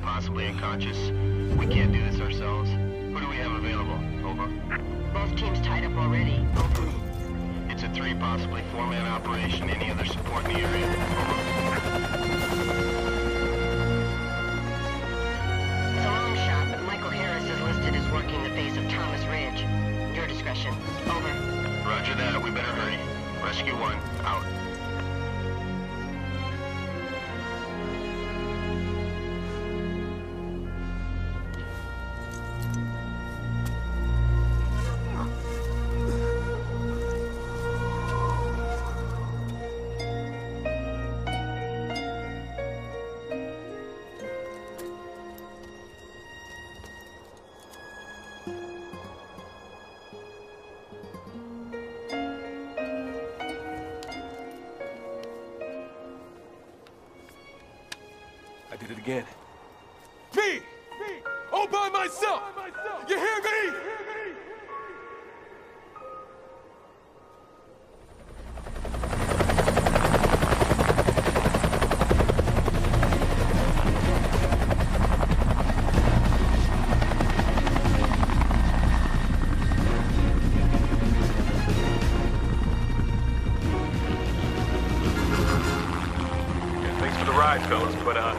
Possibly unconscious. We can't do this ourselves. Who do we have available? Over. Both teams tied up already. Over. It's a 3, possibly 4-man operation. Any other support in the area? Over. It's a long shot, but Michael Harris is listed as working the face of Thomas Ridge. Your discretion. Over. Roger that. We better hurry. Rescue 1, out. I did it again. Me! All by myself! You hear me? Yeah, thanks for the ride, fellas, but I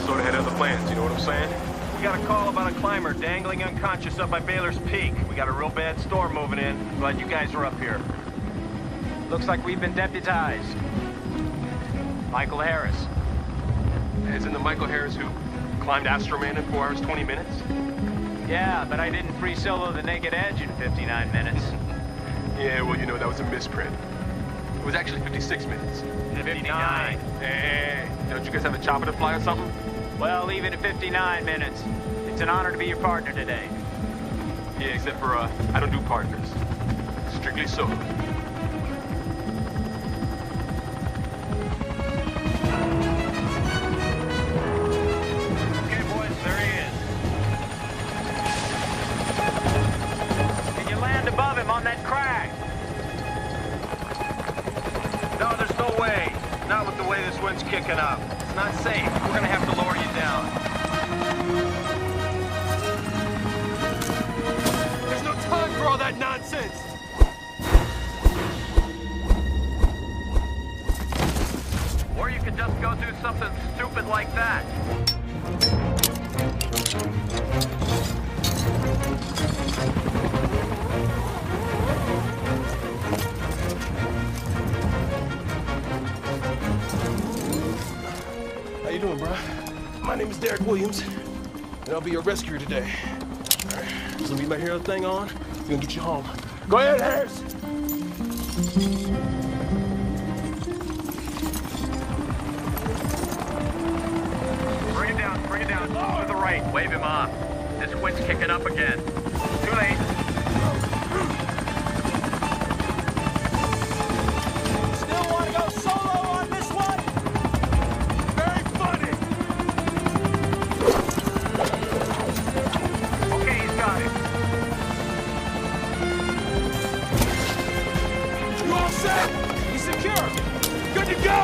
sort of had other plans, you know what I'm saying? We got a call about a climber dangling unconscious up by Baylor's Peak. We got a real bad storm moving in. Glad you guys are up here. Looks like we've been deputized. Michael Harris. Isn't the Michael Harris who climbed Astroman in 4 hours, 20 minutes? Yeah, but I didn't free solo the Naked Edge in 59 minutes. Yeah, well, you know, that was a misprint. It was actually 56 minutes. 59. Hey, don't you guys have a chopper to fly or something? Well, leave it at 59 minutes. It's an honor to be your partner today. Yeah, except for, I don't do partners. Strictly solo. Okay, boys, there he is. Can you land above him on that crag? No, there's no way. Not with the way this wind's kicking up. It's not safe. We're gonna have to lower you down. There's no time for all that nonsense! Or you could just go do something stupid like that. How you doing, bro? My name is Derek Williams, and I'll be your rescuer today. All right, so leave my hero thing on. We're gonna get you home. Go ahead, Harris! Bring it down. To the right. Wave him off. This wind's kicking up again. Too late. Still want to go solo on this one? Very funny! Okay, he's got it. You all set? He's secure! Good to go!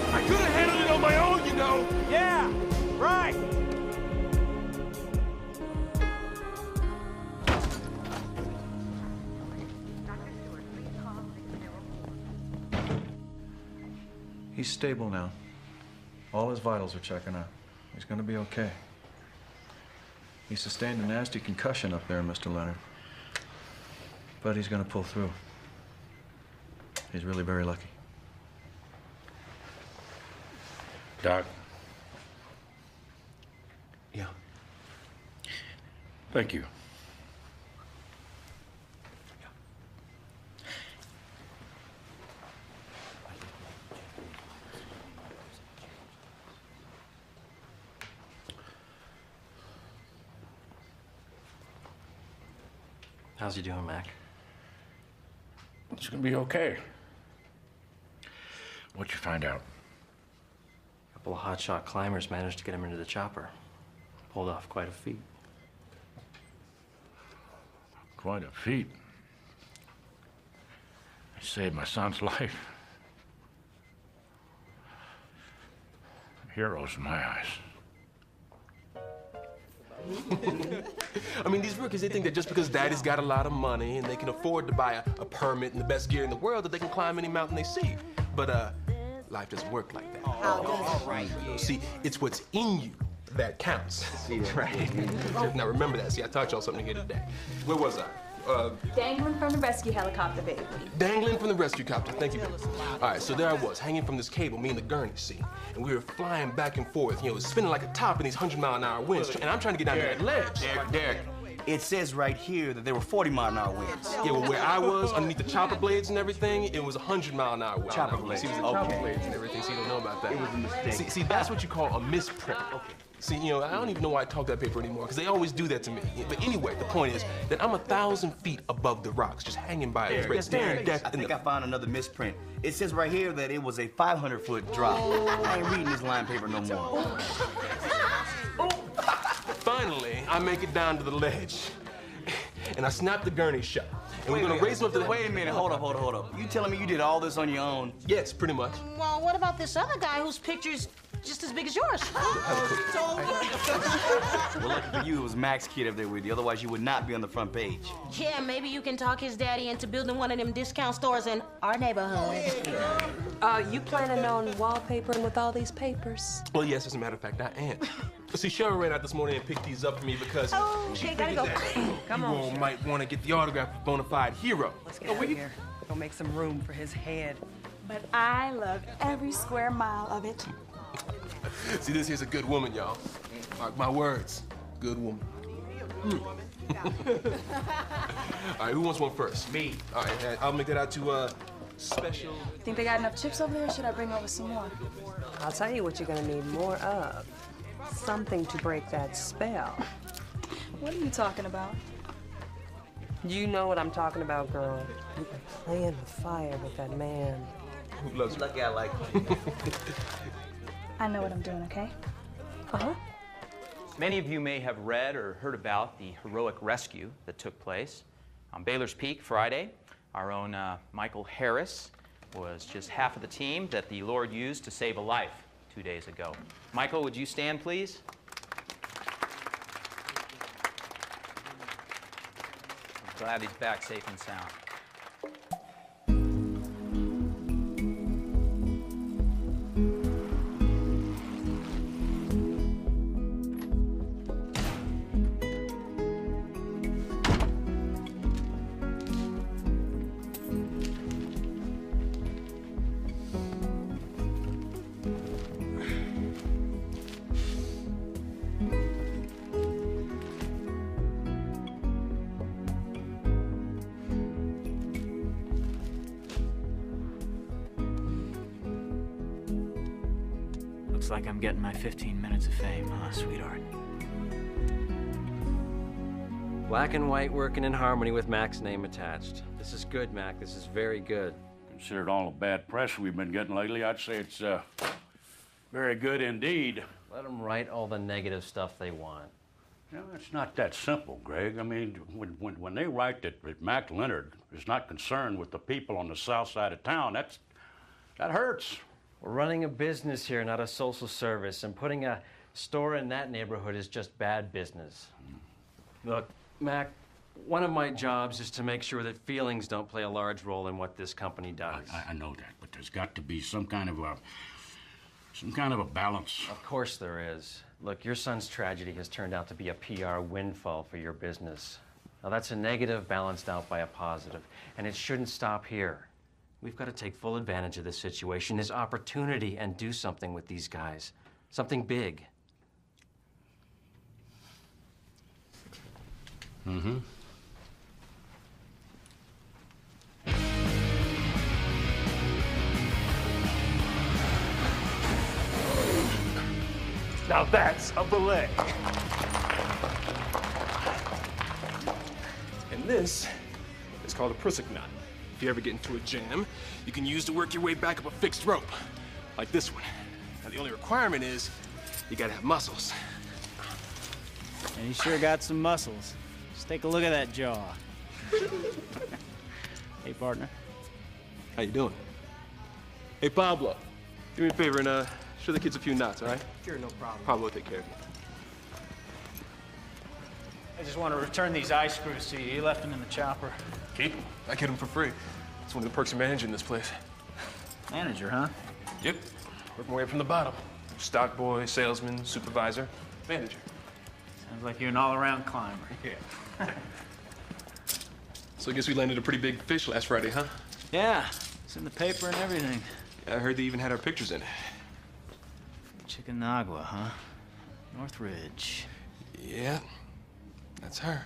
I could have handled it on my own, you know! Yeah, right. He's stable now. All his vitals are checking out. He's gonna be okay. He sustained a nasty concussion up there, Mr. Leonard. But he's gonna pull through. He's really very lucky. Doc. Yeah. Thank you. How's he doing, Mac? It's gonna be okay. What'd you find out? A couple of hotshot climbers managed to get him into the chopper. Pulled off quite a feat. Quite a feat. I saved my son's life. Heroes in my eyes. I mean, these rookies, they think that just because daddy's got a lot of money and they can afford to buy a permit and the best gear in the world, that they can climb any mountain they see. But, life doesn't work like that. All right. See, it's what's in you that counts. See, right? Now, remember that. See, I taught y'all something here today. Where was I? Dangling from the rescue helicopter, baby. Dangling from the rescue copter. Thank you. All right, so there I was, hanging from this cable, me and the gurney, see? And we were flying back and forth, you know, spinning like a top in these 100-mile-an-hour winds. And I'm trying to get down to that ledge. Derek, it says right here that there were 40-mile-an-hour winds. Yeah, well, where I was, underneath the chopper blades and everything, it was 100-mile-an-hour wind. Chopper blades. See, it was the chopper blades and everything, so you don't know about that. It was a mistake. See, that's what you call a misprint. Okay. See, you know, I don't even know why I talk that paper anymore, because they always do that to me. But anyway, the point is that I'm 1,000 feet above the rocks, just hanging by a thread, staring death I think I found another misprint. It says right here that it was a 500-foot drop. I ain't reading this line paper no more. Finally, I make it down to the ledge, and I snap the gurney shut. And we're gonna raise him up to the... Wait a minute, hold up. You telling me you did all this on your own? Yes, pretty much. Well, what about this other guy whose picture's just as big as yours? Well, lucky for you, it was Mac's kid up there with you. Otherwise, you would not be on the front page. Yeah, maybe you can talk his daddy into building one of them discount stores in our neighborhood. You planning on wallpapering with all these papers? Well, yes, as a matter of fact, I am. See, Cheryl ran out this morning and picked these up for me because Okay, gotta go. Come on. You all might want to get the autograph of bona fide hero. Let's get out of here. Go make some room for his head. But I love every square mile of it. See, this here's a good woman, y'all. Mark my words, good woman. All right, who wants one first? Me. All right, I'll make that out to special. Think they got enough chips over there, or should I bring over some more? I'll tell you what you're gonna need more of. Something to break that spell. What are you talking about? You know what I'm talking about, girl. You've been playing with fire with that man. Who loves you? Lucky I like you. I know what I'm doing, okay? Uh-huh. Many of you may have read or heard about the heroic rescue that took place on Baylor's Peak Friday. Our own Michael Harris was just half of the team that the Lord used to save a life 2 days ago. Michael, would you stand, please? I'm glad he's back safe and sound. Looks like I'm getting my 15 minutes of fame, huh, sweetheart? Black and white working in harmony with Mac's name attached. This is good, Mac. This is very good. Considered all the bad press we've been getting lately, I'd say it's very good indeed. Let them write all the negative stuff they want. You know, it's not that simple, Greg. I mean, when they write that Mac Leonard is not concerned with the people on the south side of town, that hurts. We're running a business here, not a social service, and putting a store in that neighborhood is just bad business. Look, Mac, one of my jobs is to make sure that feelings don't play a large role in what this company does. I know that, but there's got to be some kind of a balance. Of course there is. Look, your son's tragedy has turned out to be a PR windfall for your business. Now that's a negative balanced out by a positive, and it shouldn't stop here. We've got to take full advantage of this situation, this opportunity, and do something with these guys. Something big. Mm-hmm. Now that's a belay. And this is called a prusik knot. If you ever get into a jam, you can use to work your way back up a fixed rope, like this one. Now the only requirement is you gotta have muscles. And you sure got some muscles. Just take a look at that jaw. Hey, partner. How you doing? Hey, Pablo, do me a favor and show the kids a few knots, all right? Sure, no problem. Pablo will take care of you. I just want to return these eye screws to you. You left them in the chopper. Keep them. I get them for free. It's one of the perks of managing this place. Manager, huh? Yep. Work my way up from the bottom. Stock boy, salesman, supervisor, manager. Sounds like you're an all-around climber. Yeah. So I guess we landed a pretty big fish last Friday, huh? Yeah, it's in the paper and everything. Yeah, I heard they even had our pictures in it. Chickamauga, huh? Northridge. Yeah, that's her.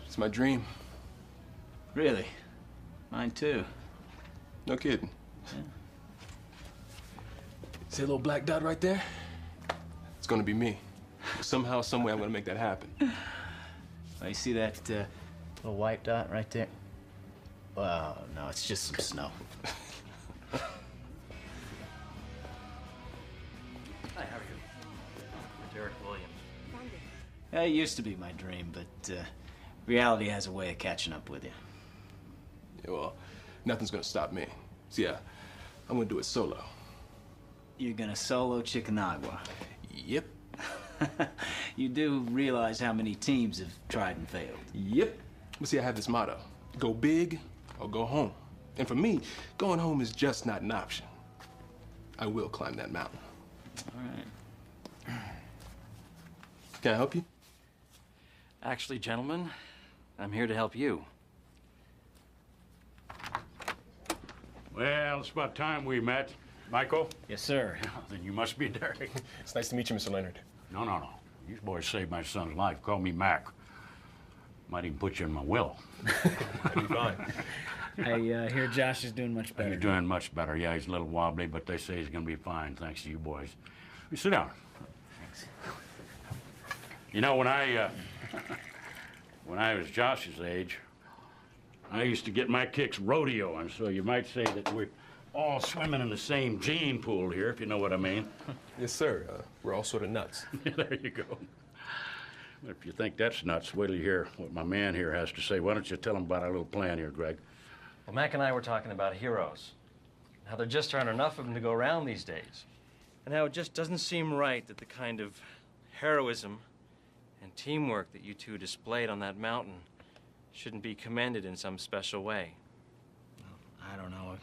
It's my dream. Really? Mine too. No kidding. Yeah. See that little black dot right there? It's gonna be me. Somehow, some way, I'm gonna make that happen. Oh, you see that little white dot right there? Oh, no, it's just some snow. Hi, how are you? Derek Williams. Yeah, it used to be my dream, but reality has a way of catching up with you. Yeah, well, nothing's gonna stop me. So yeah, I'm gonna do it solo. You're gonna solo Chickamauga. Yep. You do realize how many teams have tried and failed. Yep. But see, I have this motto: go big or go home. And for me, going home is just not an option. I will climb that mountain. All right. Can I help you? Actually, gentlemen, I'm here to help you. Well, it's about time we met. Michael? Yes, sir. Then you must be Derek. It's nice to meet you, Mr. Leonard. No. You boys saved my son's life. Call me Mac. Might even put you in my will. That'd be fine. I hear Josh is doing much better. He's doing much better. Yeah, he's a little wobbly, but they say he's going to be fine, thanks to you boys. You sit down. Thanks. You know, when I was Josh's age, I used to get my kicks rodeoing, so you might say that we're all swimming in the same gene pool here, if you know what I mean. Yes, sir. We're all sort of nuts. There you go. If you think that's nuts, wait till you hear what my man here has to say. Why don't you tell him about our little plan here, Greg? Well, Mac and I were talking about heroes. How there just aren't enough of them to go around these days. And how it just doesn't seem right that the kind of heroism and teamwork that you two displayed on that mountain shouldn't be commended in some special way. I don't know.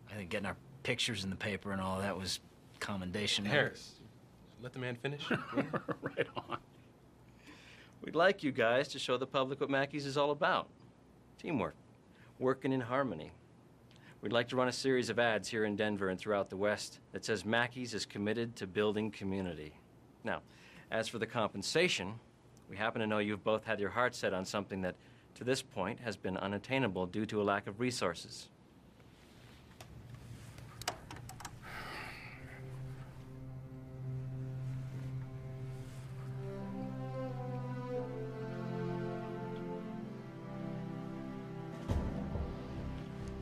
I think getting our pictures in the paper and all that was commendation. Harris, let the man finish. Right on. We'd like you guys to show the public what Mackey's is all about. Teamwork. Working in harmony. We'd like to run a series of ads here in Denver and throughout the West that says Mackey's is committed to building community. Now, as for the compensation, we happen to know you've both had your heart set on something that, to this point, has been unattainable due to a lack of resources.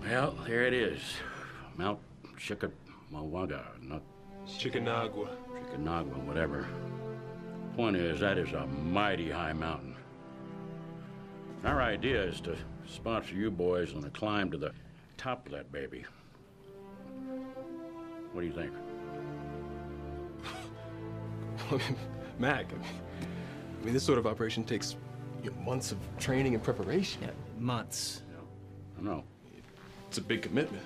Well, here it is. Mount Chickamauga, not Chickamauga. Chickamauga, whatever. Point is, that is a mighty high mountain. Our idea is to sponsor you boys on a climb to the top of that baby. What do you think? Mac, I mean, this sort of operation takes months of training and preparation. Yeah, months. I know. It's a big commitment.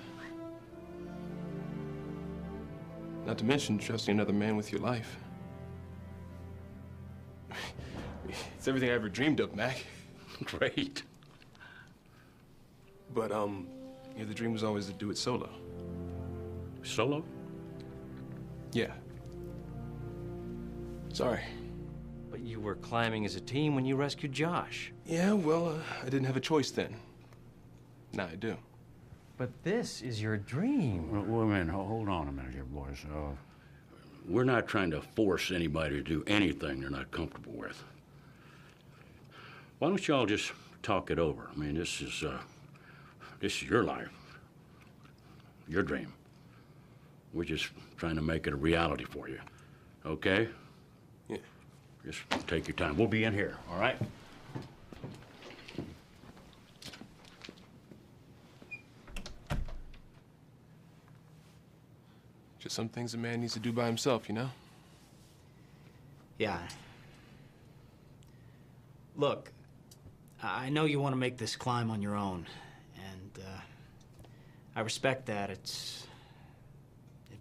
Not to mention trusting another man with your life. It's everything I ever dreamed of, Mac. Great. But, yeah, the dream was always to do it solo. Solo? Yeah. Sorry. But you were climbing as a team when you rescued Josh. Yeah, well, I didn't have a choice then. Now I do. But this is your dream. Wait a minute, hold on a minute here, boys. We're not trying to force anybody to do anything they're not comfortable with. Why don't y'all just talk it over? I mean, this is your life, your dream. We're just trying to make it a reality for you, okay? Yeah. Just take your time. We'll be in here, all right? Just some things a man needs to do by himself, you know? Yeah. Look, I know you want to make this climb on your own, and I respect that. It'd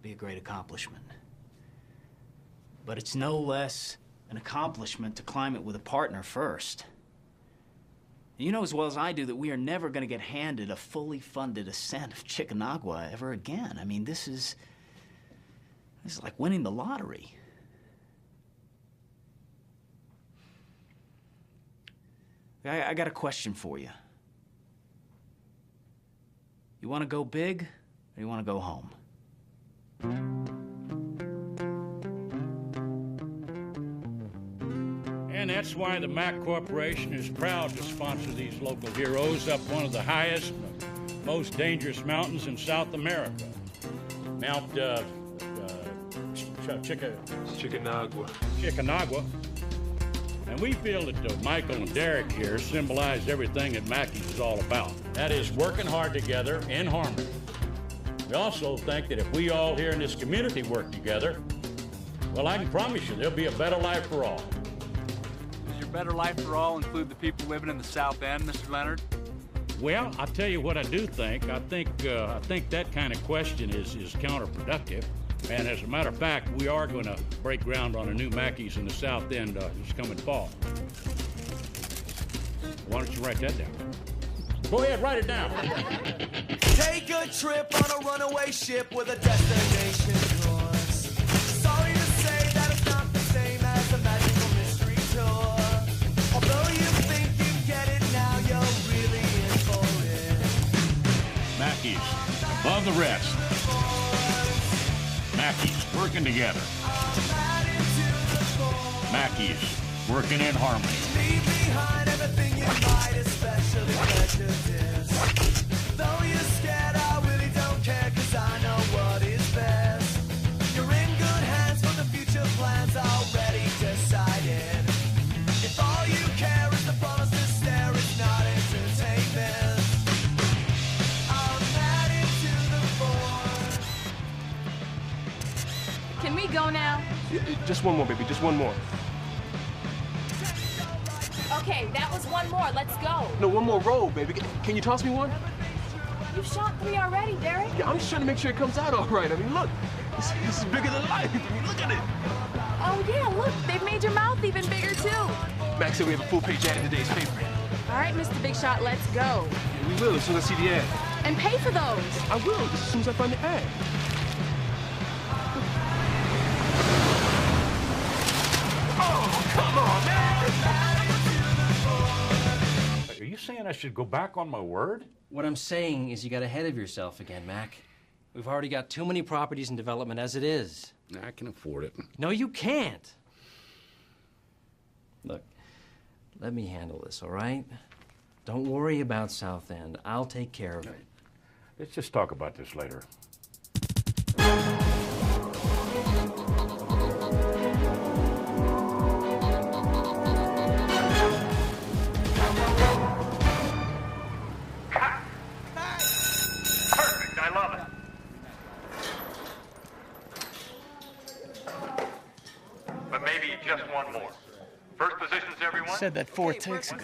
be a great accomplishment. But it's no less an accomplishment to climb it with a partner first. You know as well as I do that we are never going to get handed a fully funded ascent of Chickamauga ever again. I mean, this is like winning the lottery. I got a question for you. You want to go big, or you want to go home? And that's why the Mack Corporation is proud to sponsor these local heroes up one of the highest, most dangerous mountains in South America. Mount Chickamauga. And we feel that Michael and Derek here symbolize everything that Mackey's is all about. That is working hard together in harmony. We also think that if we all here in this community work together, well, I can promise you there'll be a better life for all. Does your better life for all include the people living in the South End, Mr. Leonard? Well, I'll tell you what I do think. I think that kind of question is counterproductive. And as a matter of fact, we are going to break ground on a new Mackey's in the South End this coming fall. Why don't you write that down? Go ahead, write it down. Take a trip on a runaway ship with a destination course. Sorry to say that it's not the same as a magical mystery tour. Although you think you get it now, you're really in for it. Mackey's, above the rest. Mackey's, working together. Mackey's, working in harmony. Leave behind everything you might especially prejudice. Though you're scared, I really don't care, 'cause I know what is best. You're in good hands for the future plans already decided. If all you care is the promise to stare, it's not entertainment. I'm headed to the fort. Can we go now? Just one more, baby, just one more. Okay, that was one more. Let's go. No, one more roll, baby. Can you toss me one? You shot 3 already, Derek. Yeah, I'm just trying to make sure it comes out all right. I mean, look, this is bigger than life. I mean, look at it. Oh, yeah, look, they've made your mouth even bigger, too. Max said we have a full-page ad in today's paper. All right, Mr. Big Shot, let's go. Yeah, we will as soon as I see the ad. And pay for those. I will, just as soon as I find the ad. Oh, come on, man! Are you saying I should go back on my word? What I'm saying is you got ahead of yourself again, Mac. We've already got too many properties in development as it is. I can afford it. No, you can't. Look, let me handle this, all right? Don't worry about South End. I'll take care of it. Let's just talk about this later. Perfect, I love it. But maybe just one more. First positions, everyone? Said that 4 takes ago.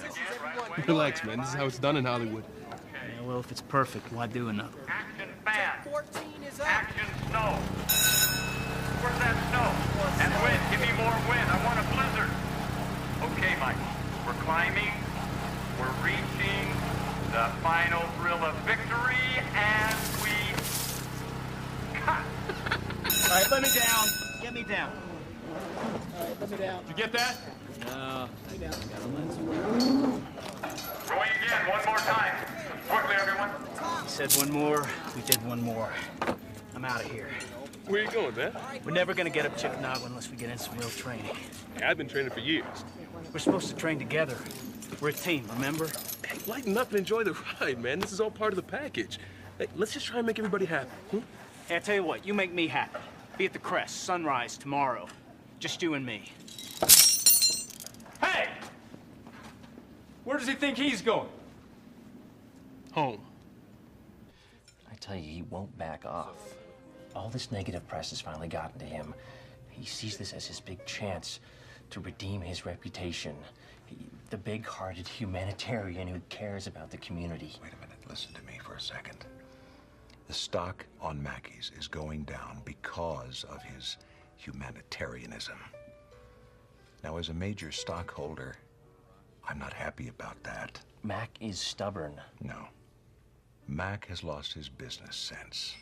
Relax, man. This is how it's done in Hollywood. Yeah, well, if it's perfect, why do another? Action fans. 14 is up. Action snow. Where's that snow? And wind. Give me more wind. I want a blizzard. Okay, Michael. We're climbing. We're reaching. The final thrill of victory, and we cut. All right, let me down. Get me down. All right, let me down. Did you get that? No. Let me down. Going again, one more time. Quickly, everyone. He said one more, we did one more. I'm out of here. Where you going, man? We're never gonna get up Chickamauga unless we get in some real training. Hey, I've been training for years. We're supposed to train together. We're a team, remember? Hey, lighten up and enjoy the ride, man. This is all part of the package. Hey, let's just try and make everybody happy. Hey, I tell you what, you make me happy. Be at the Crest, sunrise tomorrow. Just you and me. Hey! Where does he think he's going? Home. I tell you, he won't back off. All this negative press has finally gotten to him. He sees this as his big chance to redeem his reputation. The big-hearted humanitarian who cares about the community. Wait a minute, listen to me for a second. The stock on Mackey's is going down because of his humanitarianism. Now, as a major stockholder, I'm not happy about that. Mac is stubborn. No. Mac has lost his business sense.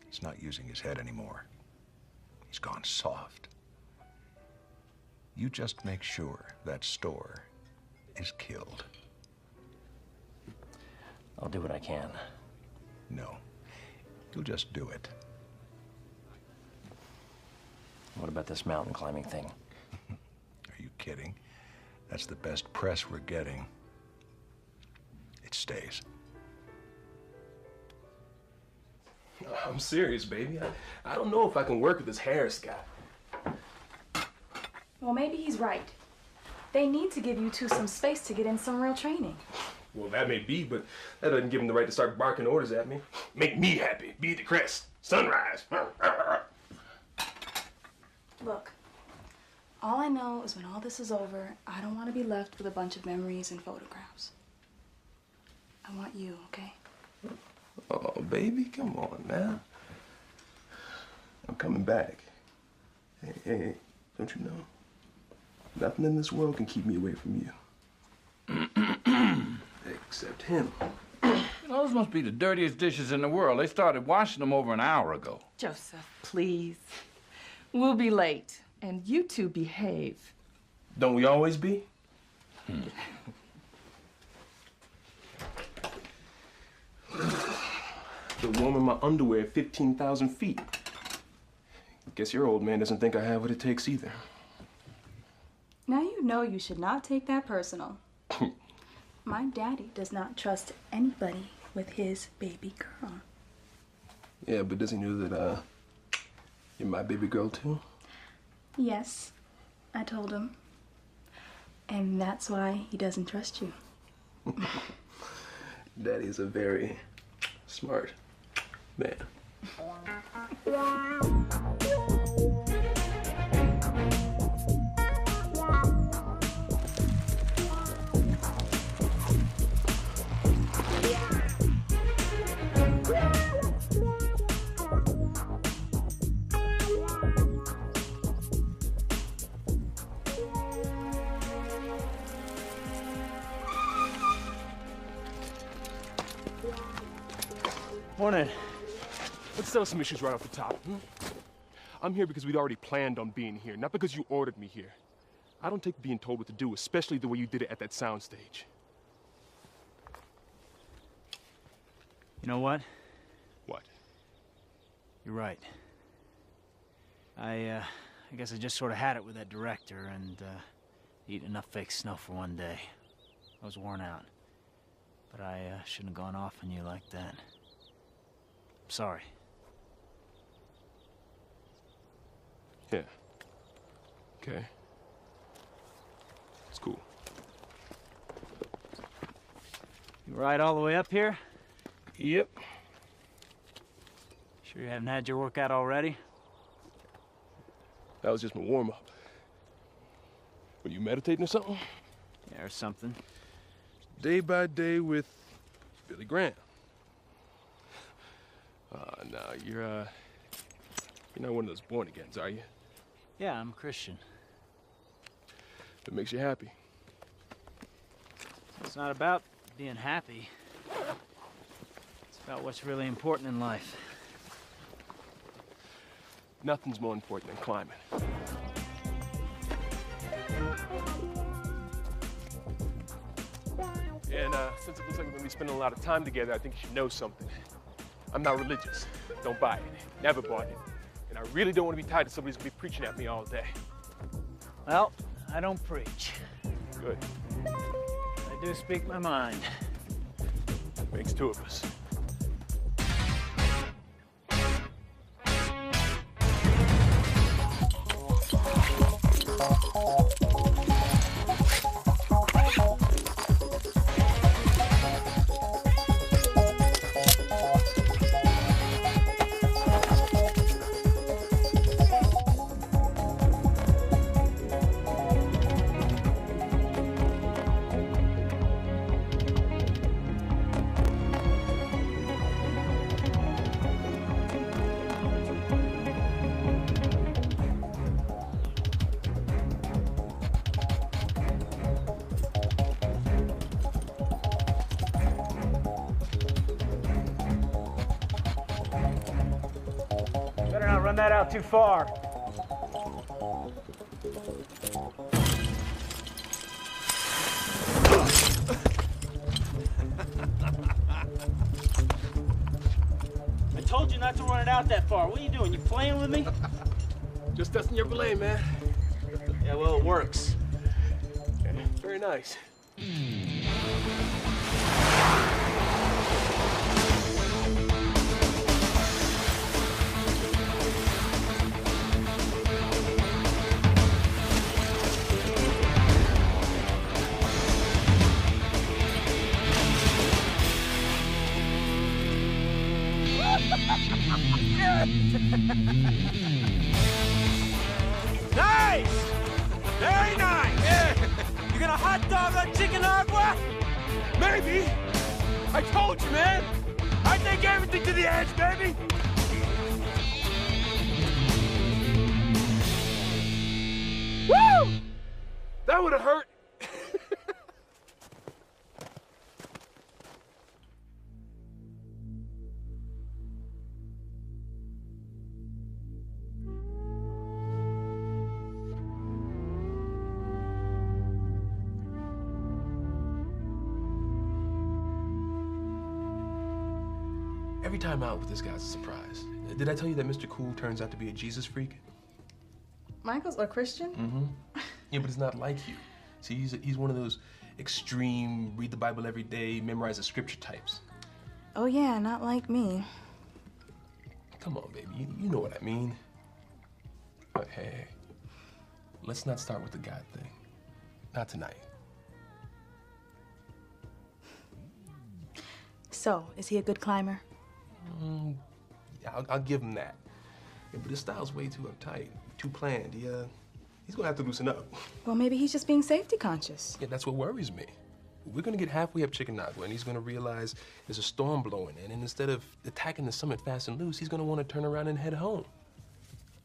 He's not using his head anymore. He's gone soft. You just make sure that store is killed. I'll do what I can. No. You'll just do it. What about this mountain climbing thing? Are you kidding? That's the best press we're getting. It stays. I'm serious, baby. I don't know if I can work with this Harris guy. Well, maybe he's right. They need to give you two some space to get in some real training. Well, that may be, but that doesn't give him the right to start barking orders at me. Make me happy. Be at the Crest. Sunrise. Look, all I know is when all this is over, I don't want to be left with a bunch of memories and photographs. I want you, okay? Oh, baby, come on now. I'm coming back. Hey, don't you know? Nothing in this world can keep me away from you. Except him. You know, those must be the dirtiest dishes in the world. They started washing them over an hour ago. Joseph, please. We'll be late, and you two behave. Don't we always be? The warm in my underwear at 15,000 feet. Guess your old man doesn't think I have what it takes either. Now you know you should not take that personal. My daddy does not trust anybody with his baby girl. Yeah, but does he know that, you're my baby girl too? Yes, I told him. And that's why he doesn't trust you. Daddy is a very smart man. Morning. Let's settle some issues right off the top. I'm here because we'd already planned on being here, not because you ordered me here. I don't take being told what to do, especially the way you did it at that soundstage. You know what? What? You're right. I guess I just sort of had it with that director and eaten enough fake snow for one day. I was worn out. But I shouldn't have gone off on you like that. I'm sorry. Yeah. Okay. It's cool. You ride all the way up here? Yep. Sure you haven't had your workout already? That was just my warm-up. Were you meditating or something? Yeah, or something. Day by day with Billy Graham. No, you're not one of those born-agains, are you? Yeah, I'm a Christian. That makes you happy. It's not about being happy. It's about what's really important in life. Nothing's more important than climbing. And since it looks like we're gonna be spending a lot of time together, I think you should know something. I'm not religious. Don't buy it. Never bought it. And I really don't want to be tied to somebody who's gonna be preaching at me all day. Well, I don't preach. Good. I do speak my mind. Makes two of us. Better not run that out too far. I told you not to run it out that far. What are you doing? You playing with me? Just testing your belay, man. Yeah, well, it works. Yeah, very nice. Nice! Very nice! Yeah. You gonna hot dog on chicken agua? Maybe. I told you, man. I take everything to the edge, baby. Woo! That would have hurt. Every time out with this guy's a surprise. Did I tell you that Mr. Cool turns out to be a Jesus freak? Michael's a Christian? Mm-hmm. Yeah, but he's not like you. See, he's one of those extreme, read the Bible every day, memorize the scripture types. Oh yeah, not like me. Come on, baby, you know what I mean. But hey, let's not start with the God thing. Not tonight. So, is he a good climber? Yeah, I'll give him that. Yeah, but his style's way too uptight, too planned. He's gonna have to loosen up. Well, maybe he's just being safety conscious. Yeah, that's what worries me. We're gonna get halfway up Chicken Agua, and he's gonna realize there's a storm blowing in, and instead of attacking the summit fast and loose, he's gonna want to turn around and head home.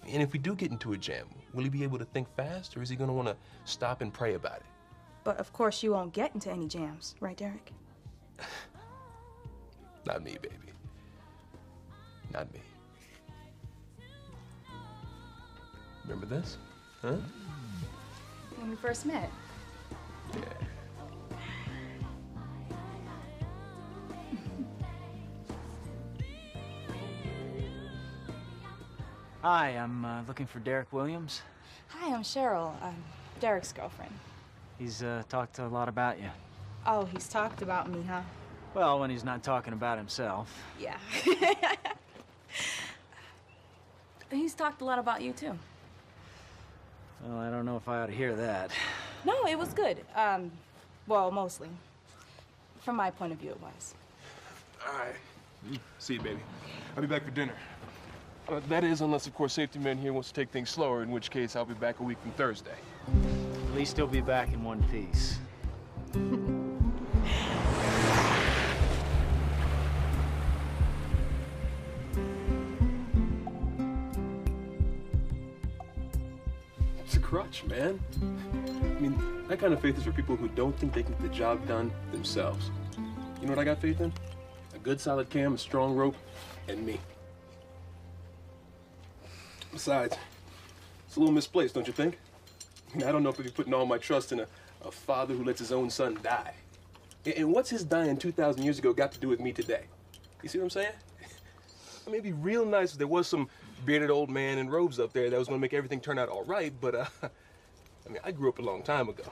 And if we do get into a jam, will he be able to think fast, or is he gonna want to stop and pray about it? But of course you won't get into any jams, right, Derek? Not me, baby. Not me. Remember this? Huh? When we first met. Yeah. Hi, I'm looking for Derek Williams. Hi, I'm Cheryl. I'm Derek's girlfriend. He's talked a lot about you. Oh, he's talked about me, huh? Well, when he's not talking about himself. Yeah. He's talked a lot about you, too. Well, I don't know if I ought to hear that. No, it was good. Well, mostly. From my point of view, it was. All right. See you, baby. I'll be back for dinner. That is, unless, of course, safety man here wants to take things slower, in which case I'll be back a week from Thursday. At least he'll be back in one piece. It's a crutch, man. I mean, that kind of faith is for people who don't think they can get the job done themselves. You know what I got faith in? A good solid cam, a strong rope, and me. Besides, it's a little misplaced, don't you think? I mean, I don't know if I'd be putting all my trust in a father who lets his own son die. And what's his dying 2,000 years ago got to do with me today? You see what I'm saying? I mean, it'd be real nice if there was some bearded old man in robes up there that was gonna make everything turn out all right, but, I mean, I grew up a long time ago.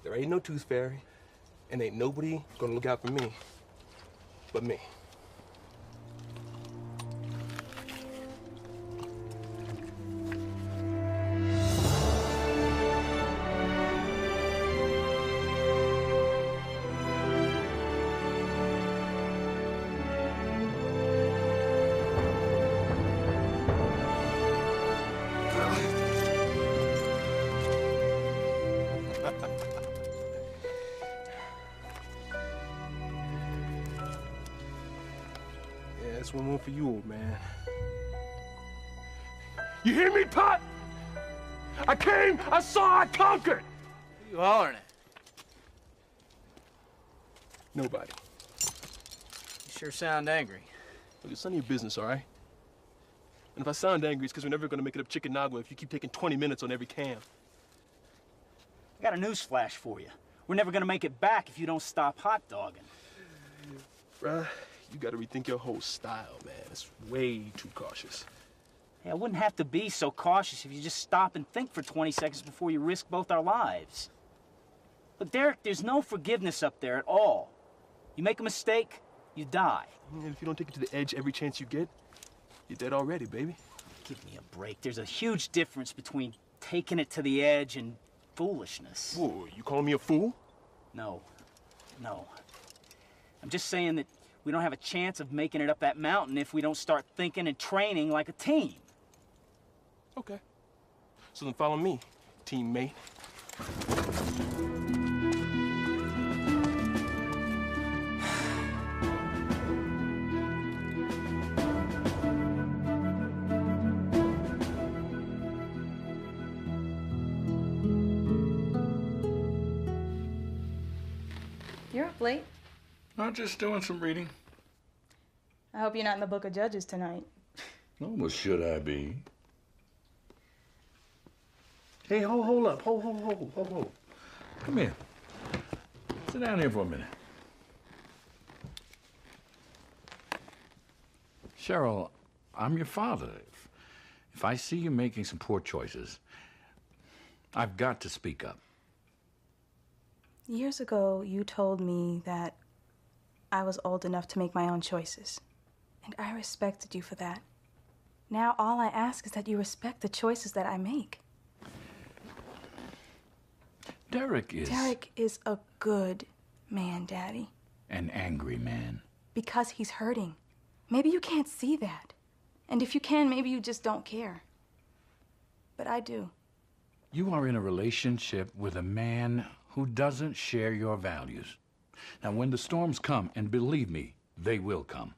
There ain't no tooth fairy, and ain't nobody gonna look out for me but me. That's one more for you, old man. You hear me, Pop? I came, I saw, I conquered! Who you hollering at? Nobody. You sure sound angry. Look, it's none of your business, all right? And if I sound angry, it's because we're never gonna make it up Chickanauga if you keep taking 20 minutes on every cam. I got a news flash for you. We're never gonna make it back if you don't stop hot dogging. Bruh, you gotta rethink your whole style, man. It's way too cautious. Hey, I wouldn't have to be so cautious if you just stop and think for 20 seconds before you risk both our lives. Look, Derek, there's no forgiveness up there at all. You make a mistake, you die. And if you don't take it to the edge every chance you get, you're dead already, baby. Give me a break. There's a huge difference between taking it to the edge and foolishness. Whoa, you calling me a fool? No. I'm just saying that we don't have a chance of making it up that mountain if we don't start thinking and training like a team. Okay. So then follow me, teammate. You're up late. I'm just doing some reading. I hope you're not in the Book of Judges tonight. Oh, well, should I be? Hey, hold up. Hold. Come here. Sit down here for a minute. Cheryl, I'm your father. If I see you making some poor choices, I've got to speak up. Years ago, you told me that I was old enough to make my own choices. And I respected you for that. Now all I ask is that you respect the choices that I make. Derek is a good man, Daddy. an angry man. Because he's hurting. Maybe you can't see that. And if you can, maybe you just don't care. But I do. You are in a relationship with a man who doesn't share your values. Now, when the storms come, and believe me, they will come,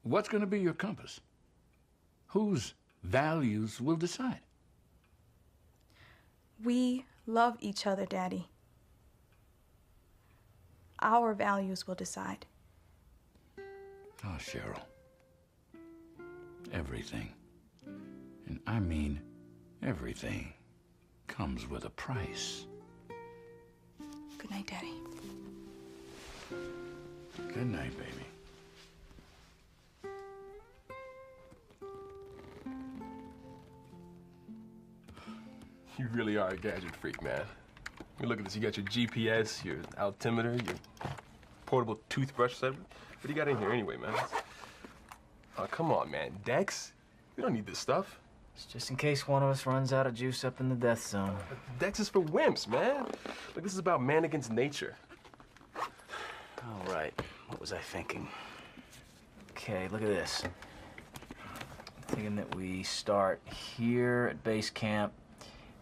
what's going to be your compass? Whose values will decide? We love each other, Daddy. Our values will decide. Oh, Cheryl. Everything, and I mean everything, comes with a price. Good night, Daddy. Good night, baby. You really are a gadget freak, man. I mean, look at this. You got your GPS, your altimeter, your portable toothbrush set. What do you got in here anyway, man? Oh, come on, man. Dex? We don't need this stuff. It's just in case one of us runs out of juice up in the death zone. Dex is for wimps, man. Look, this is about man against nature. All right. What was I thinking? Okay, look at this. I'm thinking that we start here at base camp,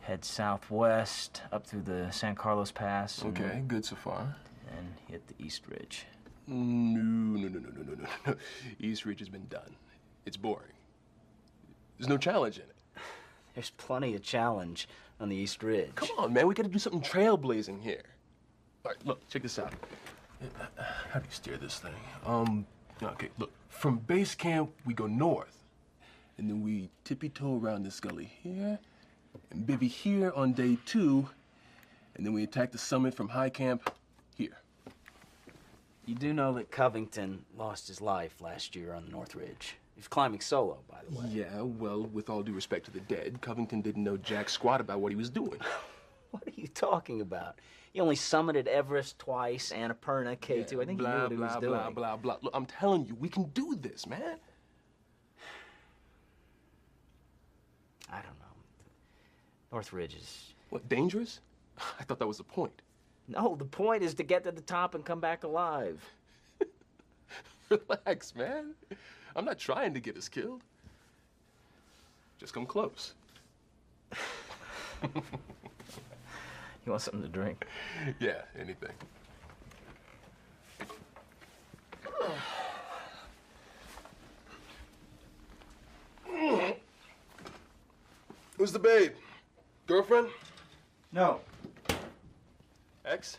head southwest up through the San Carlos Pass. Okay, good so far. And hit the East Ridge. No. East Ridge has been done. It's boring. There's no challenge in it. There's plenty of challenge on the East Ridge. Come on, man. We gotta do something trailblazing here. All right, look, check this out. How do you steer this thing? Okay, look, from base camp, we go north. And then we tippy-toe around this gully here, and bivvy here on day 2, and then we attack the summit from high camp here. You do know that Covington lost his life last year on the North Ridge. He was climbing solo, by the way. Yeah, well, with all due respect to the dead, Covington didn't know jack squat about what he was doing. What are you talking about? He only summited Everest twice, Annapurna, K2. Yeah, I think he knew what he was doing. Blah, blah, blah. Look, I'm telling you, we can do this, man. I don't know. North Ridge is... What, dangerous? I thought that was the point. No, the point is to get to the top and come back alive. Relax, man. I'm not trying to get us killed. Just come close. You want something to drink? Yeah, anything. Who's the babe? Girlfriend? No. Ex?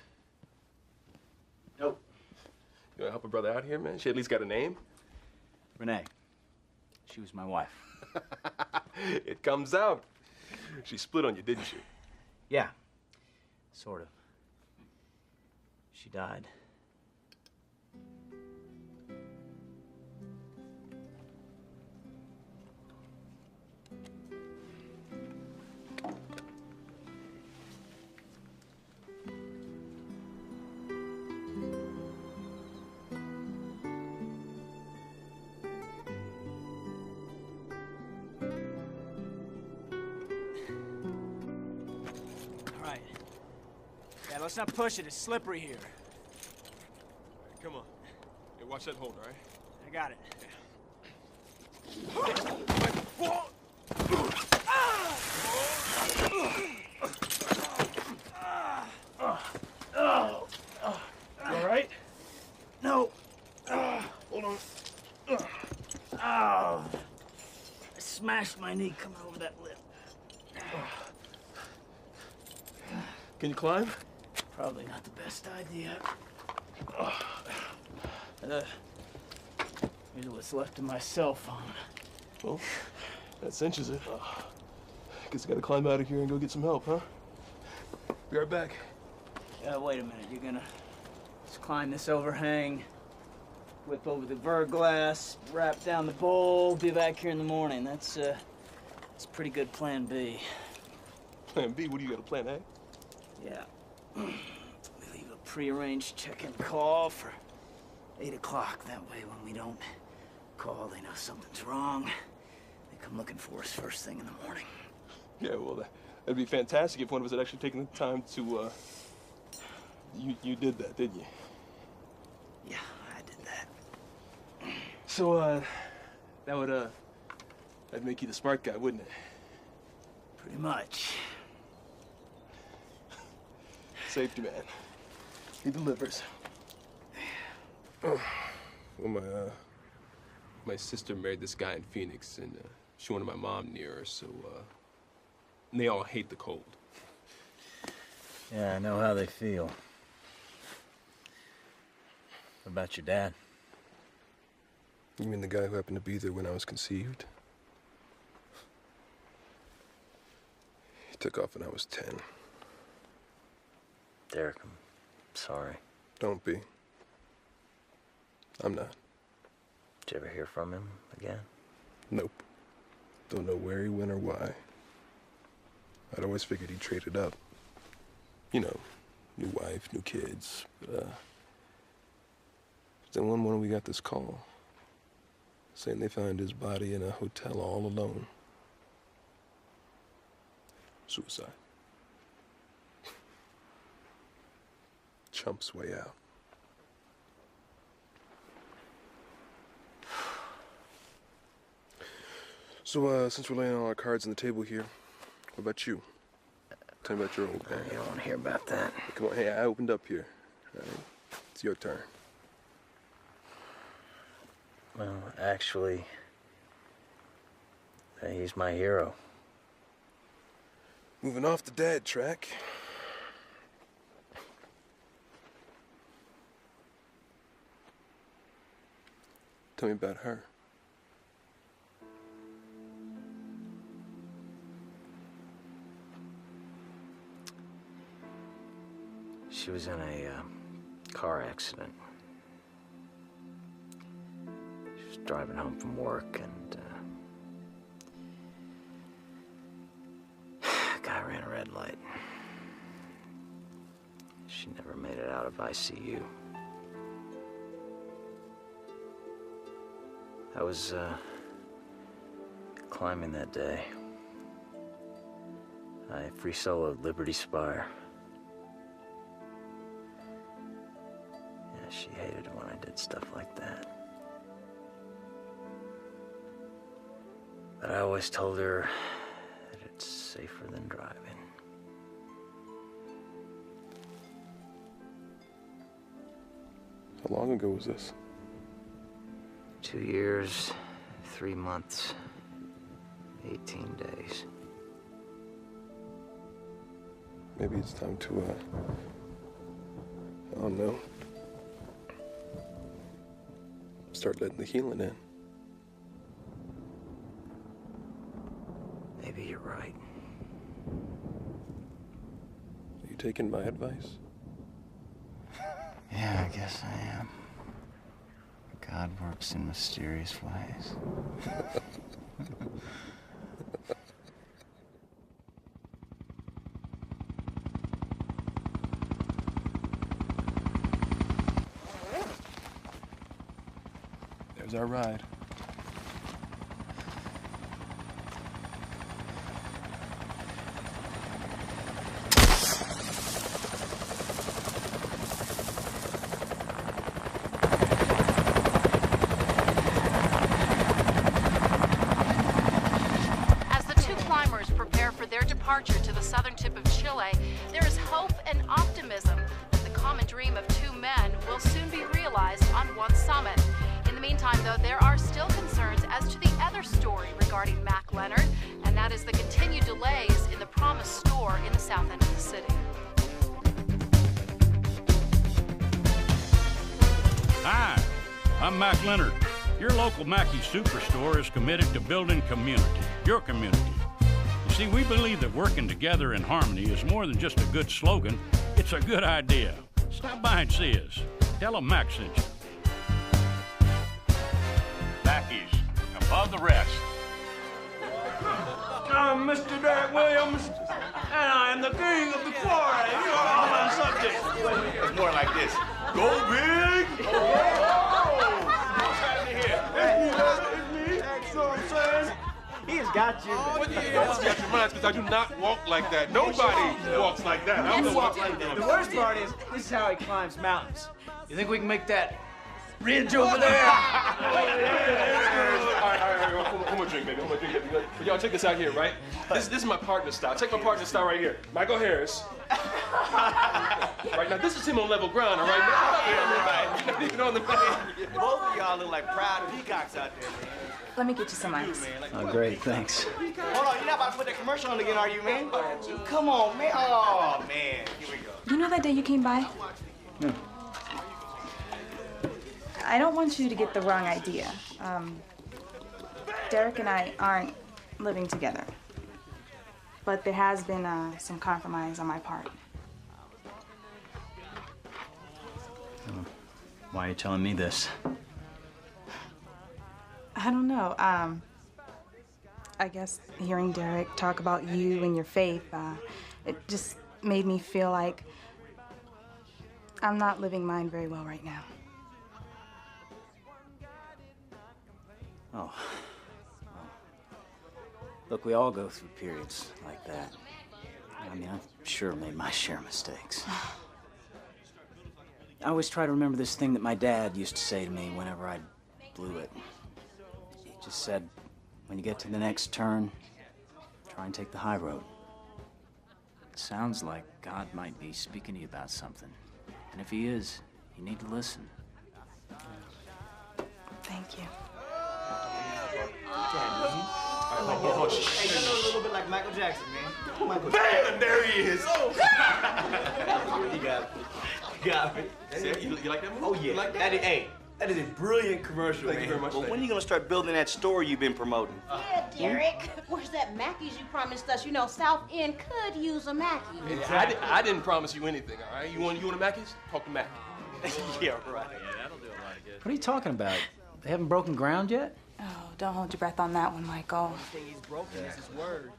Nope. You wanna help a brother out here, man? She at least got a name? Renee. She was my wife. It comes out. She split on you, didn't she? Yeah. Sort of. She died. Yeah, let's not push it. It's slippery here. Come on. Hey, watch that hold, all right? I got it. You all right? No. Hold on. Oh. I smashed my knee coming over that lip. Can you climb? Probably not the best idea. Here's what's left of my cell phone. Well, that cinches it. Guess I gotta climb out of here and go get some help, huh? Be right back. Wait a minute. You're gonna just climb this overhang, whip over the verglass, wrap down the bowl, be back here in the morning. That's pretty good plan B. Plan B? What do you got, a plan A? Yeah. We leave a prearranged check-in call for 8 o'clock. That way, when we don't call, they know something's wrong. They come looking for us first thing in the morning. Yeah, well, that'd be fantastic if one of us had actually taken the time to, You did that, didn't you? Yeah, I did that. So, that'd make you the smart guy, wouldn't it? Pretty much. Safety man. He delivers. Well, my sister married this guy in Phoenix, and she wanted my mom near her, so, and they all hate the cold. Yeah, I know how they feel. What about your dad? You mean the guy who happened to be there when I was conceived? He took off when I was 10. Derek, I'm sorry. Don't be. I'm not. Did you ever hear from him again? Nope. Don't know where he went or why. I'd always figured he traded up. You know, new wife, new kids. But then one morning we got this call saying they found his body in a hotel all alone. Suicide. Chump's way out. So, since we're laying all our cards on the table here, what about you? Tell me about your old man. You don't want to hear about that. Come on, hey, I opened up here. All right, it's your turn. Well, actually, he's my hero. Moving off the dad track. Tell me about her. She was in a car accident. She was driving home from work and guy ran a red light. She never made it out of ICU. I was climbing that day. I free soloed Liberty Spire. Yeah, she hated it when I did stuff like that. But I always told her that it's safer than driving. How long ago was this? 2 years, 3 months, 18 days. Maybe it's time to, I don't know, start letting the healing in. Maybe you're right. Are you taking my advice? Yeah, I guess I am. God works in mysterious ways. There's our ride. Departure to the southern tip of Chile, there is hope and optimism that the common dream of two men will soon be realized on one summit. In the meantime, though, there are still concerns as to the other story regarding Mac Leonard, and that is the continued delays in the promised store in the south end of the city. Hi, I'm Mac Leonard. Your local Mackey Superstore is committed to building community, your community. See, we believe that working together in harmony is more than just a good slogan, it's a good idea. Stop by and see us. Tell them Mac sent you. Mackey's, above the rest. I'm Mr. Derek Williams, and I am the king of the quarry. You are my subject. It's more like this. Go big! What's happening here? It's me. That's what I'm saying. He has got you. Oh, yeah. Don't got your minds, because I do not walk like that. Nobody walks like that. I don't walk like that. The worst part is, this is how he climbs mountains. You think we can make that ridge over there? All right. One more drink, baby. One more drink, baby. But y'all, check this out here, right? This is my partner style. Check my partner style right here. Michael Harris. Right now, this is him on level ground, all right? You're not even on the Both of y'all look like proud peacocks out there, man. Let me get you some ice. Oh, great, thanks. Hold on, you're not about to put that commercial on again, are you, man? Come on, man. Oh, man. Here we go. You know that day you came by? Yeah. I don't want you to get the wrong idea. Derek and I aren't living together. But there has been some compromise on my part. Why are you telling me this? I don't know. I guess hearing Derek talk about you and your faith, it just made me feel like I'm not living mine very well right now. Oh. Look, we all go through periods like that. I mean, I've sure made my share of mistakes. I always try to remember this thing that my dad used to say to me whenever I blew it. He just said, when you get to the next turn, try and take the high road. It sounds like God might be speaking to you about something. And if he is, you need to listen. Thank you. Oh, hey, you look a little bit like Michael Jackson, man. Michael Bam! There he is. You got it. You got it. You like that movie? Oh, yeah. You like that? Hey, That is a brilliant commercial, Thank you very much. But when are you gonna start building that store you've been promoting? Yeah, Derek. Where's that Mackey's you promised us? You know, South End could use a Mackey. I didn't promise you anything, all right? You want a Mackey's? Talk to Mac. Yeah, right. Yeah, that'll do a lot of good. What are you talking about? They haven't broken ground yet? Oh, don't hold your breath on that one, Michael. The thing he's broken is his word.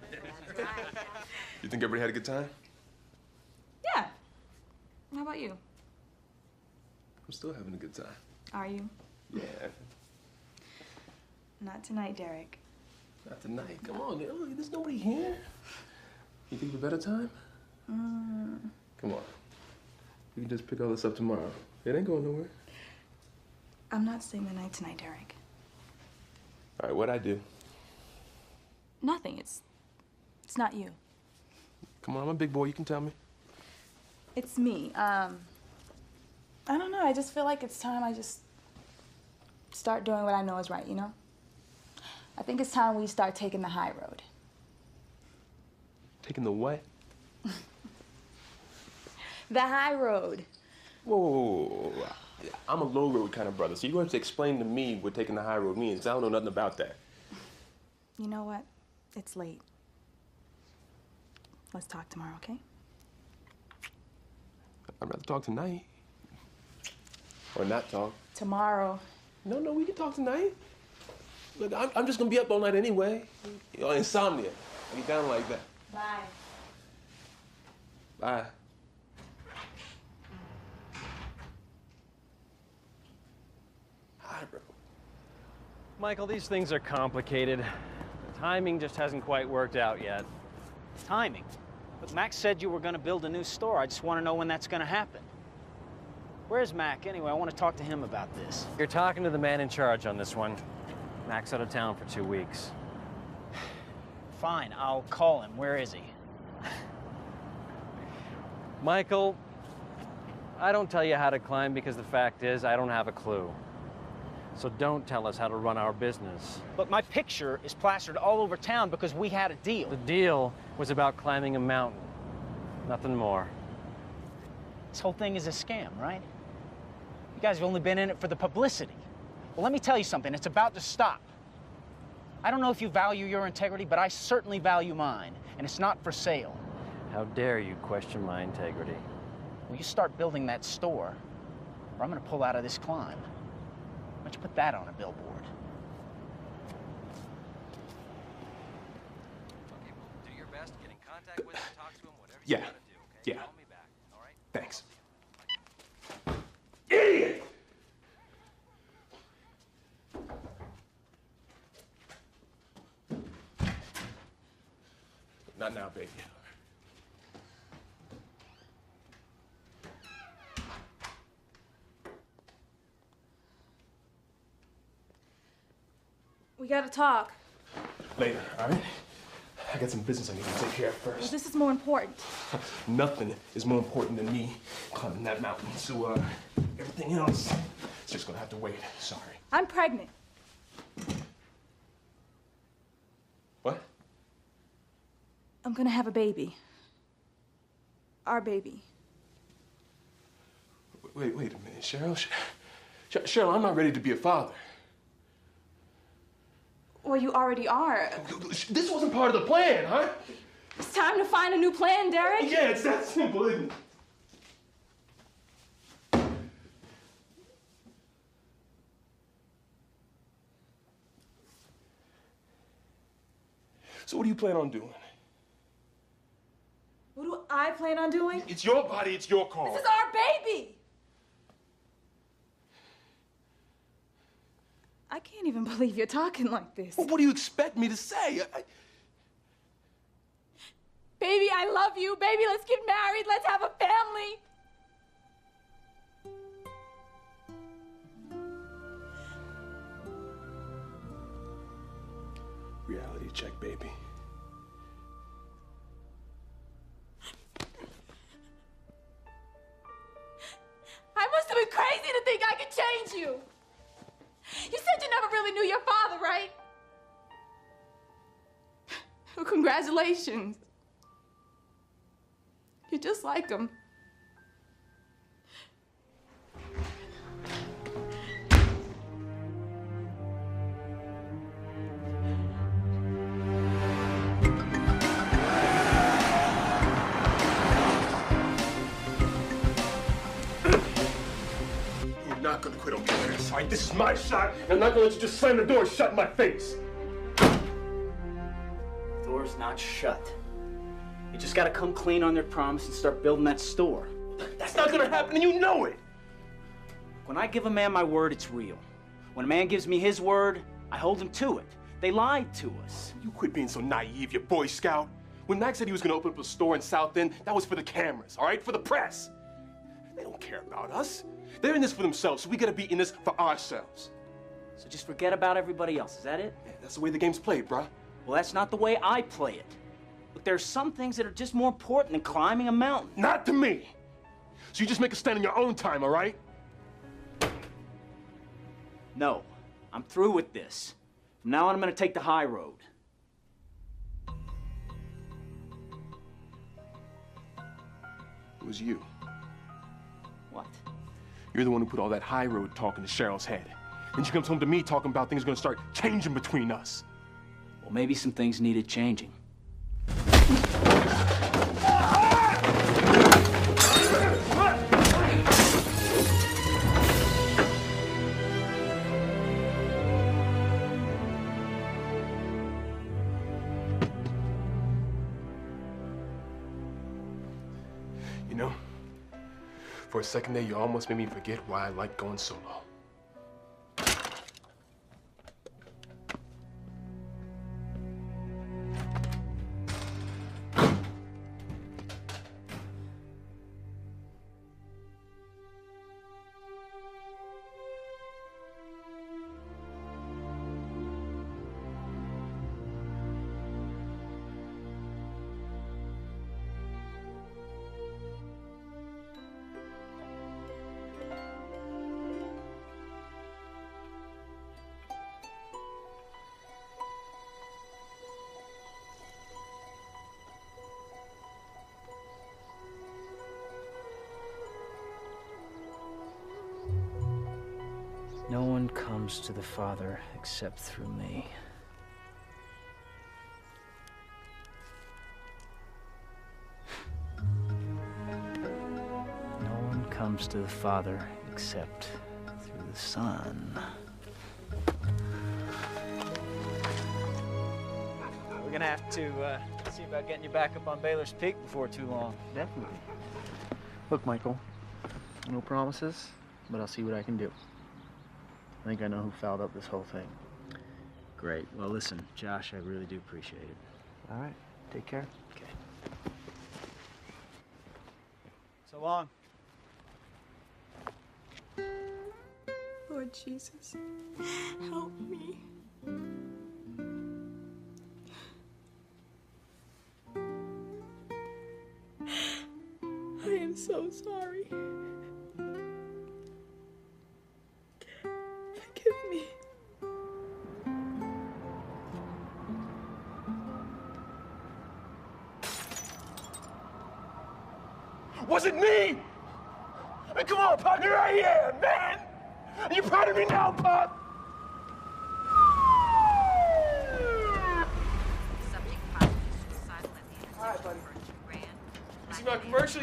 You think everybody had a good time? Yeah. How about you? I'm still having a good time. Are you? Yeah. Not tonight, Derek. Not tonight. Come on, girl. There's nobody here. You think of a better time? Come on. We can just pick all this up tomorrow. It ain't going nowhere. I'm not staying the night tonight, Derek. All right, what'd I do? Nothing. It's not you. Come on, I'm a big boy. You can tell me. It's me. I don't know. I just feel like it's time I just start doing what I know is right, you know? I think it's time we start taking the high road. Taking the what? The high road. Whoa. I'm a low road kind of brother, so you're going to have to explain to me what taking the high road means, 'cause I don't know nothing about that. You know what? It's late. Let's talk tomorrow, okay? I'd rather talk tonight. Or not talk. Tomorrow. No, we can talk tonight. Look, I'm just going to be up all night anyway. You know, insomnia. I get down like that. Bye. Bye. High road. Michael, these things are complicated. The timing just hasn't quite worked out yet. Timing? But Max said you were going to build a new store. I just want to know when that's going to happen. Where's Mac, anyway? I want to talk to him about this. You're talking to the man in charge on this one. Mac's out of town for 2 weeks. Fine, I'll call him. Where is he? Michael, I don't tell you how to climb because the fact is I don't have a clue. So don't tell us how to run our business. But my picture is plastered all over town because we had a deal. The deal was about climbing a mountain. Nothing more. This whole thing is a scam, right? You guys have only been in it for the publicity. Well, let me tell you something. It's about to stop. I don't know if you value your integrity, but I certainly value mine, and it's not for sale. How dare you question my integrity? Well, you start building that store, or I'm going to pull out of this climb. Why don't you put that on a billboard? Okay, well, do your best. Get in contact with him, talk to him, whatever Yeah. you gotta do, okay? Yeah. Call me back, all right? Thanks. Idiot! Not now, baby. We gotta talk. Later, all right? I got some business I need to take care of Well, first. this is more important. Nothing is more important than me climbing that mountain. So, everything else is just gonna have to wait. Sorry. I'm pregnant. What? I'm gonna have a baby. Our baby. Wait a minute, Cheryl. Cheryl, I'm not ready to be a father. Well, you already are. This wasn't part of the plan, huh? It's time to find a new plan, Derek. Yeah, it's that simple, isn't it? So what do you plan on doing? What do I plan on doing? It's your body, it's your call. This is our baby. I can't even believe you're talking like this. Well, what do you expect me to say? Baby, I love you. Baby, let's get married. Let's have a family. Reality check, baby. I must have been crazy to think I could change you. You said you never really knew your father, right? Well, congratulations. You're just like him. not gonna quit over this, all right? This is my shot, and I'm not gonna let you just slam the door shut in my face. Door's not shut. You just gotta come clean on their promise and start building that store. That's not gonna happen, and you know it. When I give a man my word, it's real. When a man gives me his word, I hold him to it. They lied to us. You quit being so naive, you Boy Scout. When Mac said he was gonna open up a store in South End, that was for the cameras, all right? For the press. They don't care about us. They're in this for themselves, so we gotta be in this for ourselves. So just forget about everybody else, is that it? Yeah, that's the way the game's played, bruh. Well, that's not the way I play it. Look, there are some things that are just more important than climbing a mountain. Not to me. So you just make a stand in your own time, all right? No, I'm through with this. From now on, I'm gonna take the high road. It was you. What? You're the one who put all that high road talk into Cheryl's head. And she comes home to me talking about things are gonna start changing between us. Well, maybe some things needed changing. You know, for a second there, you almost made me forget why I like going solo. No one comes to the Father except through me. No one comes to the Father except through the Son. We're gonna have to see about getting you back up on Baylor's Peak before too long. Definitely. Look, Michael, no promises, but I'll see what I can do. I think I know who fouled up this whole thing. Great. Well, listen, Josh, I really do appreciate it. All right. Take care. Okay. So long. Lord Jesus, help me. I am so sorry. Forgive me. Was it me? I mean, come on, Pop, here I am, man! Are you proud of me now, Pop? All right, buddy. You see my commercial?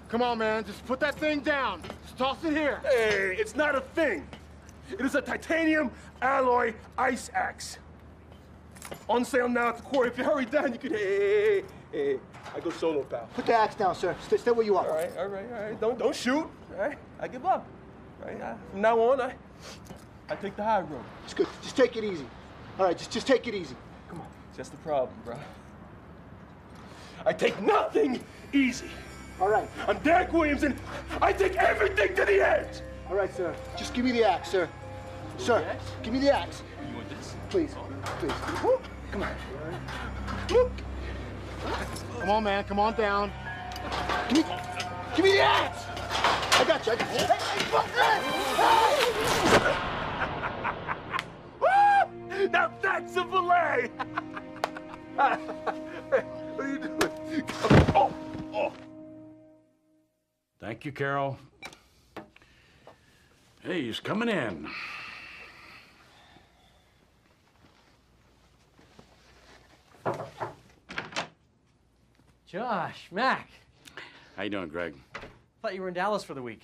Come on, man. Just put that thing down. Just toss it here. Hey, it's not a thing. It is a titanium alloy ice axe. On sale now at the quarry. If you hurry down, you could. Hey. I go solo, pal. Put the axe down, sir. Stay where you are. All right. Don't shoot. All right, I give up. All right, from now on, I take the high road. It's good. Just take it easy. All right, just take it easy. Come on. That's the problem, bro. I take nothing easy. All right. I'm Derek Williams, and I take everything to the edge. All right, sir. Just give me the axe, sir. Sir, give me the axe. You want this? Please. Please. Come on. Come on, man. Come on down. Give me the axe. I got you. Woo! Now that's a fillet. What are you doing? Oh. Thank you, Carol. Hey, he's coming in. Josh, Mac. How you doing, Greg? Thought you were in Dallas for the week.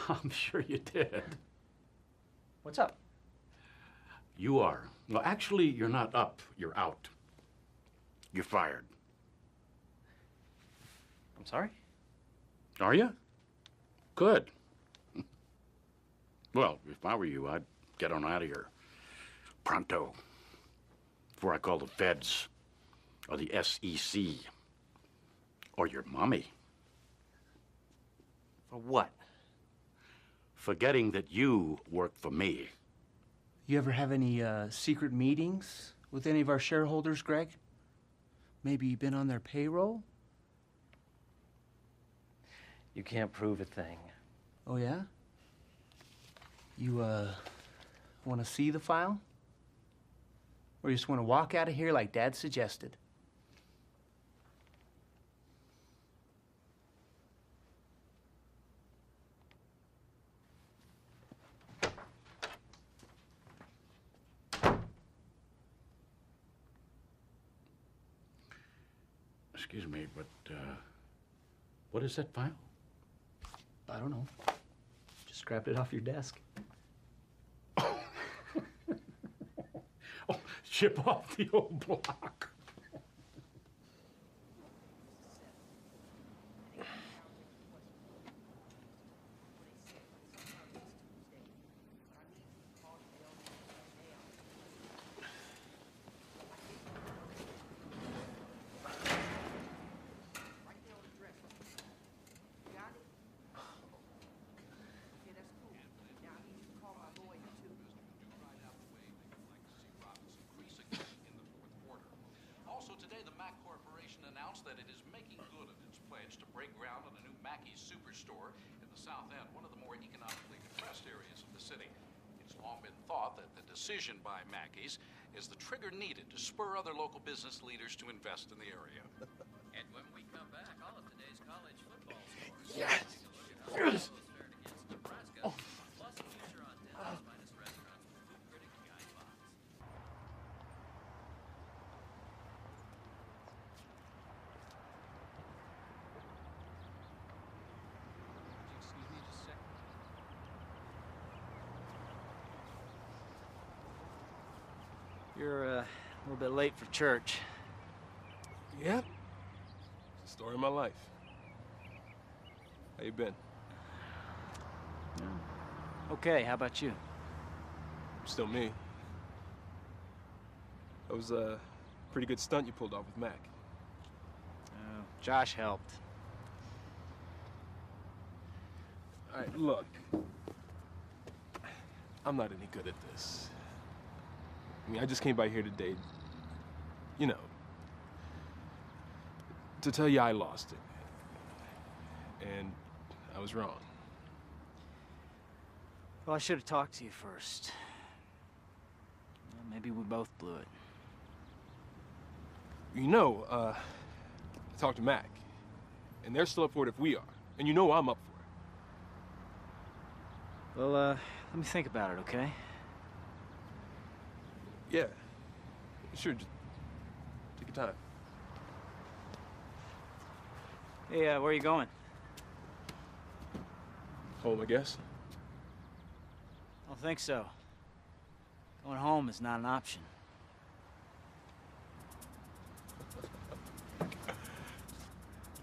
I'm sure you did. What's up? You are. Well, actually, you're not up. You're out. You're fired. I'm sorry? Are you? Good. Well, if I were you, I'd get on out of here. Pronto. Before I call the feds, or the SEC, or your mommy. For what? Forgetting that you work for me. You ever have any secret meetings with any of our shareholders, Greg? Maybe you've been on their payroll? You can't prove a thing. Oh, yeah? You, want to see the file? Or you just want to walk out of here like Dad suggested? Excuse me, but, what is that file? I don't know. Just grabbed it off your desk. Oh, ship off the old block. That it is making good on its pledge to break ground on a new Mackey's superstore in the South End, one of the more economically depressed areas of the city. It's long been thought that the decision by Mackey's is the trigger needed to spur other local business leaders to invest in the area. And when we come back, all of today's college football scores. Yes. Yes. Fared against Nebraska, plus a feature on Denver's finest restaurants with food critic Guy Fox. Excuse me just a second. You're a little bit late for church. Yeah. It's the story of my life. How you been? Okay, how about you? Still me. That was a pretty good stunt you pulled off with Mac. Josh helped. All right, look. I'm not any good at this. I mean, I just came by here today, you know, to tell you I lost it. And I was wrong. Well, I should have talked to you first. Well, maybe we both blew it. You know, I talked to Mac, and they're still up for it if we are. And you know I'm up for it. Well, let me think about it, okay? Yeah. Sure, just take your time. Hey, where are you going? Home, I guess. I don't think so. Going home is not an option.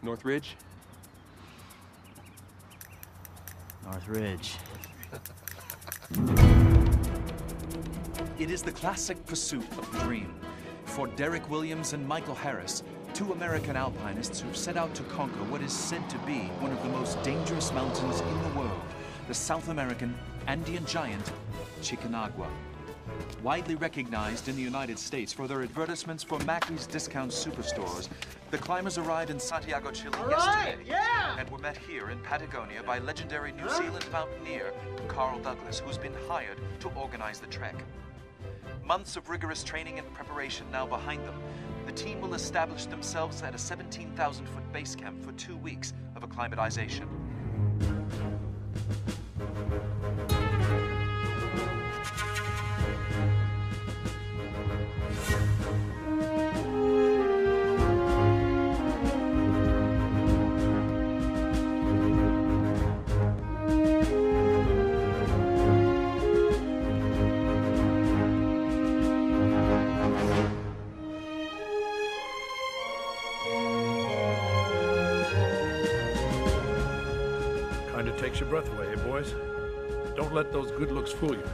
Northridge? Northridge. It is the classic pursuit of the dream for Derek Williams and Michael Harris, two American alpinists who set out to conquer what is said to be one of the most dangerous mountains in the world, the South American Andean giant, Chicanagua. Widely recognized in the United States for their advertisements for Mackey's discount superstores, the climbers arrived in Santiago, Chile yesterday and were met here in Patagonia by legendary New Zealand mountaineer Carl Douglas, who's been hired to organize the trek. Months of rigorous training and preparation now behind them, the team will establish themselves at a 17,000-foot base camp for 2 weeks of acclimatization. way, eh, boys? Don't let those good looks fool you.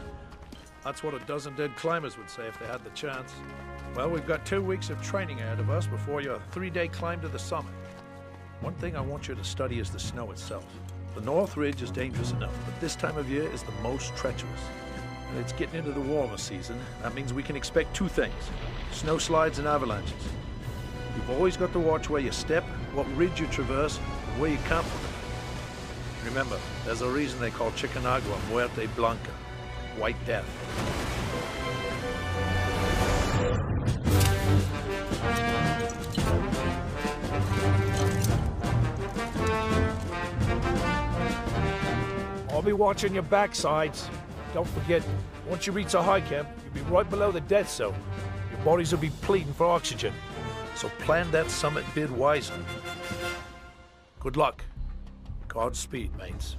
That's what a dozen dead climbers would say if they had the chance. Well, we've got 2 weeks of training ahead of us before your 3-day climb to the summit. One thing I want you to study is the snow itself. The North Ridge is dangerous enough, but this time of year is the most treacherous. It's getting into the warmer season. That means we can expect 2 things: snow slides and avalanches. You've always got to watch where you step, what ridge you traverse, and where you camp from it. Remember, there's a reason they call Chickamauga Muerte Blanca, White Death. I'll be watching your backsides. Don't forget, once you reach the high camp, you'll be right below the death zone. Your bodies will be pleading for oxygen. So plan that summit bid wisely. Good luck. Godspeed, mates.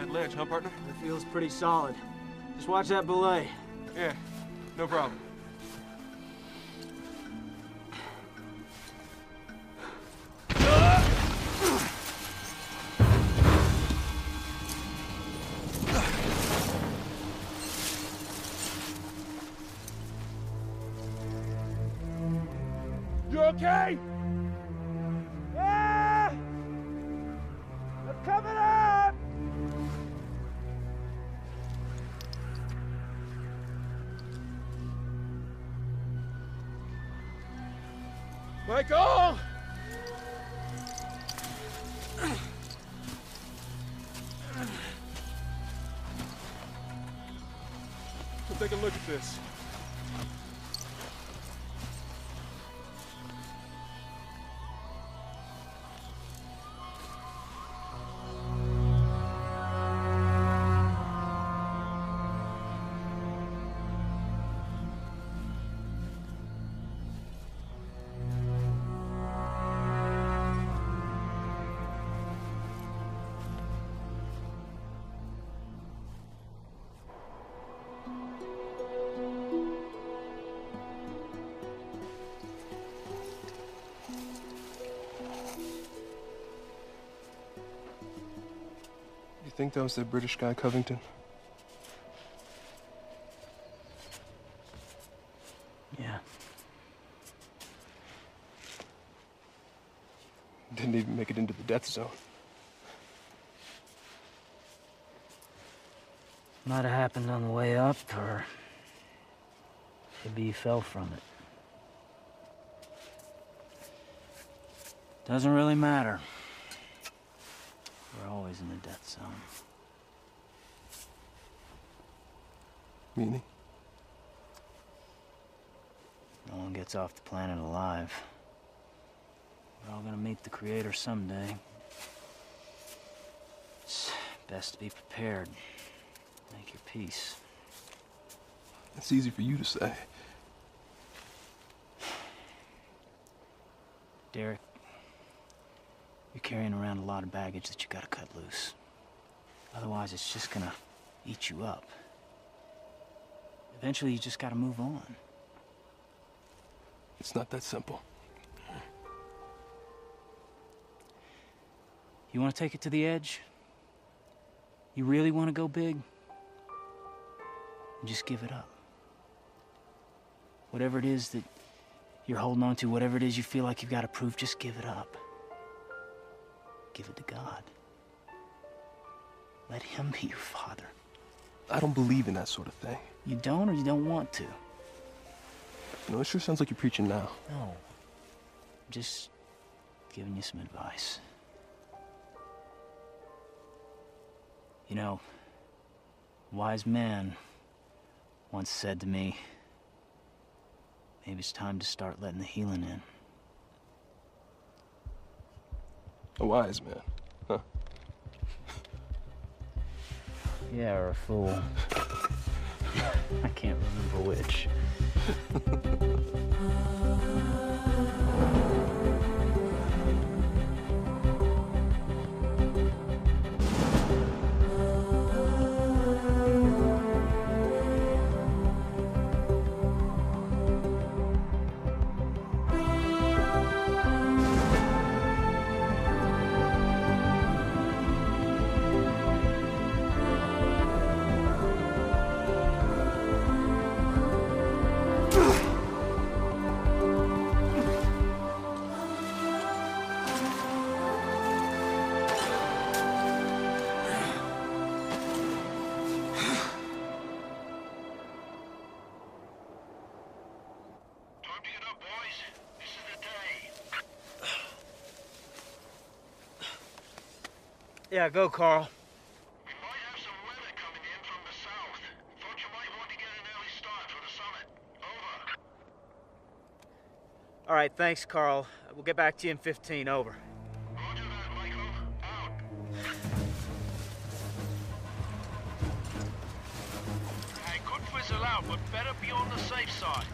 Ledge, huh, partner? It feels pretty solid. Just watch that belay. Yeah, no problem. You okay? Yeah! I'm coming up! Michael! So take a look at this. You think that was the British guy, Covington? Yeah. Didn't even make it into the death zone. Might have happened on the way up, or maybe he fell from it. Doesn't really matter. We're always in the death zone. Meaning? No one gets off the planet alive. We're all gonna meet the Creator someday. It's best to be prepared. Make your peace. It's easy for you to say. Derek, you're carrying around a lot of baggage that you gotta cut loose. Otherwise, it's just gonna eat you up. Eventually, you just gotta move on. It's not that simple. You wanna take it to the edge? You really wanna go big? Just give it up. Whatever it is that you're holding on to, whatever it is you feel like you've gotta prove, just give it up. Give it to God. Let Him be your father. I don't believe in that sort of thing. You don't, or you don't want to? No, it sure sounds like you're preaching now. No. Just giving you some advice. You know, a wise man once said to me, maybe it's time to start letting the healing in. A wise man, huh? Yeah, or a fool. I can't remember which. Yeah, go, Carl. All right, thanks, Carl. We'll get back to you in 15, over. Hey, could fizzle out, but better be on the safe side.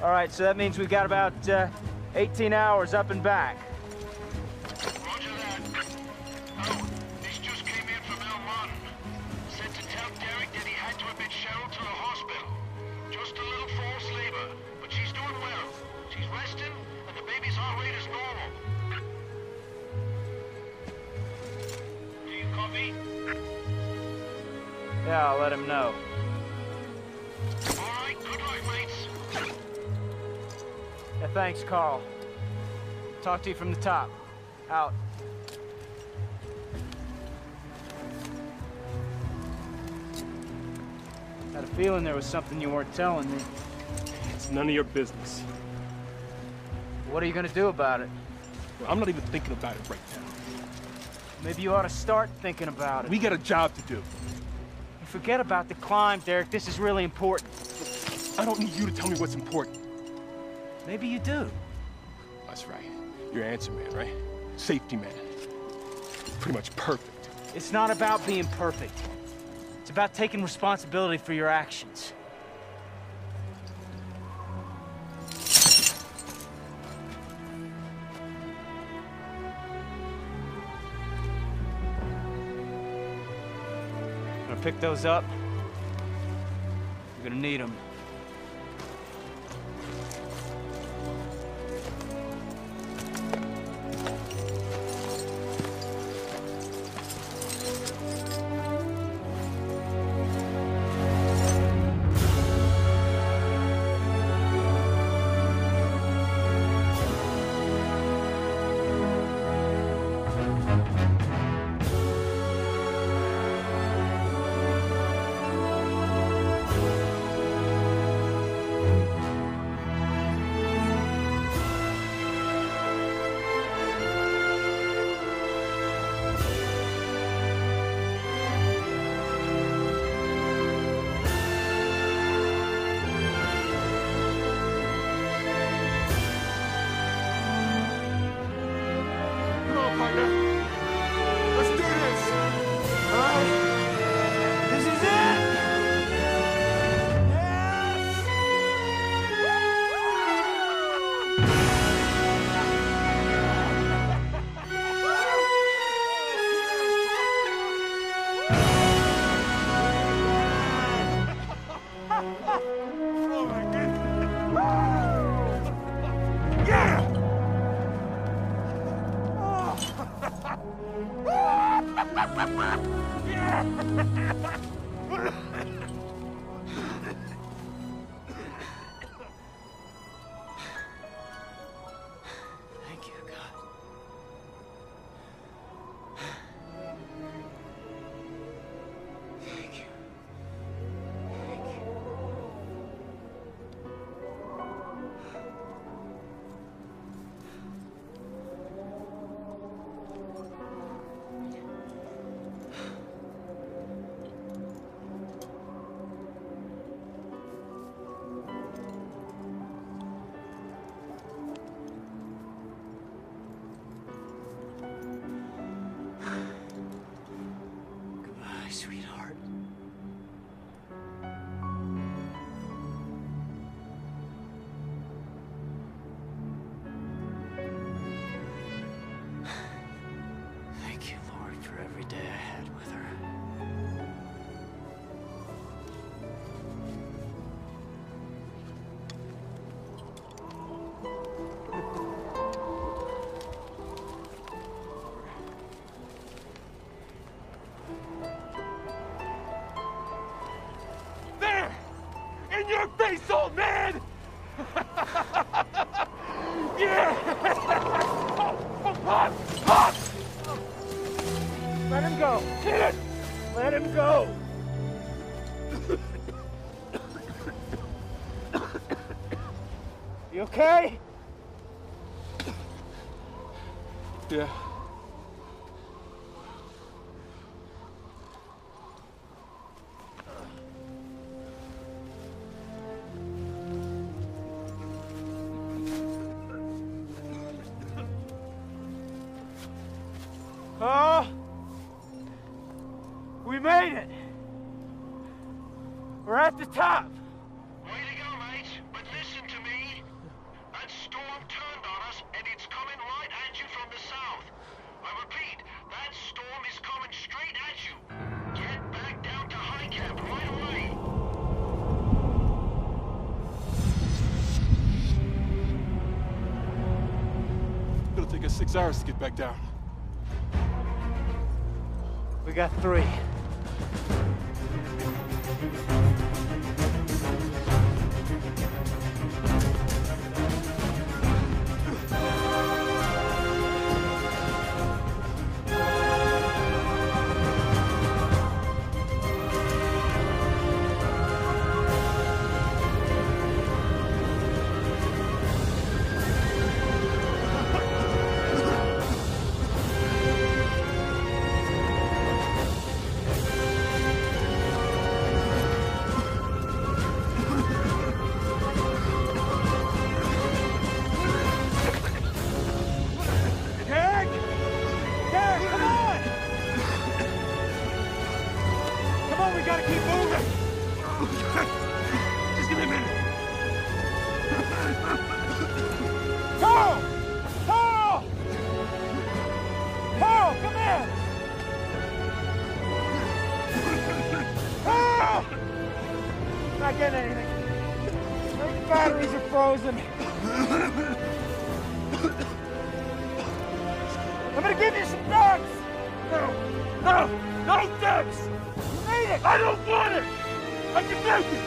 All right, so that means we've got about 18 hours up and back. Roger that. Oh, this just came in from L1. Said to tell Derek that he had to admit Cheryl to the hospital. Just a little false labor, but she's doing well. She's resting, and the baby's heart rate is normal. Do you copy? Yeah, I'll let him know. All right, good luck, mates. Yeah, thanks, Carl. Talk to you from the top. Out. Had a feeling there was something you weren't telling me. It's none of your business. What are you gonna do about it? Well, I'm not even thinking about it right now. Maybe you ought to start thinking about it. We got a job to do. Forget about the climb, Derek. This is really important. I don't need you to tell me what's important. Maybe you do. That's right. You're answer man, right? Safety man. Pretty much perfect. It's not about being perfect. It's about taking responsibility for your actions. Gonna pick those up. You're gonna need them. Thank you, God. Thank you. Thank you. my sweetheart. Thank you, Lord, for every day I had with her. There! In your face, old man! Yeah! Hot! Hot! Let him go! Get it! Let him go! You okay? Yeah. Oh, we made it. We're at the top. Way to go, mate. But listen to me. That storm turned on us, and it's coming right at you from the south. I repeat, that storm is coming straight at you. Get back down to high camp right away. It'll take us 6 hours to get back down. We got 3. Not getting anything. The batteries are frozen. I'm gonna give you some drugs. No drugs. You need it. I don't want it. I can make it.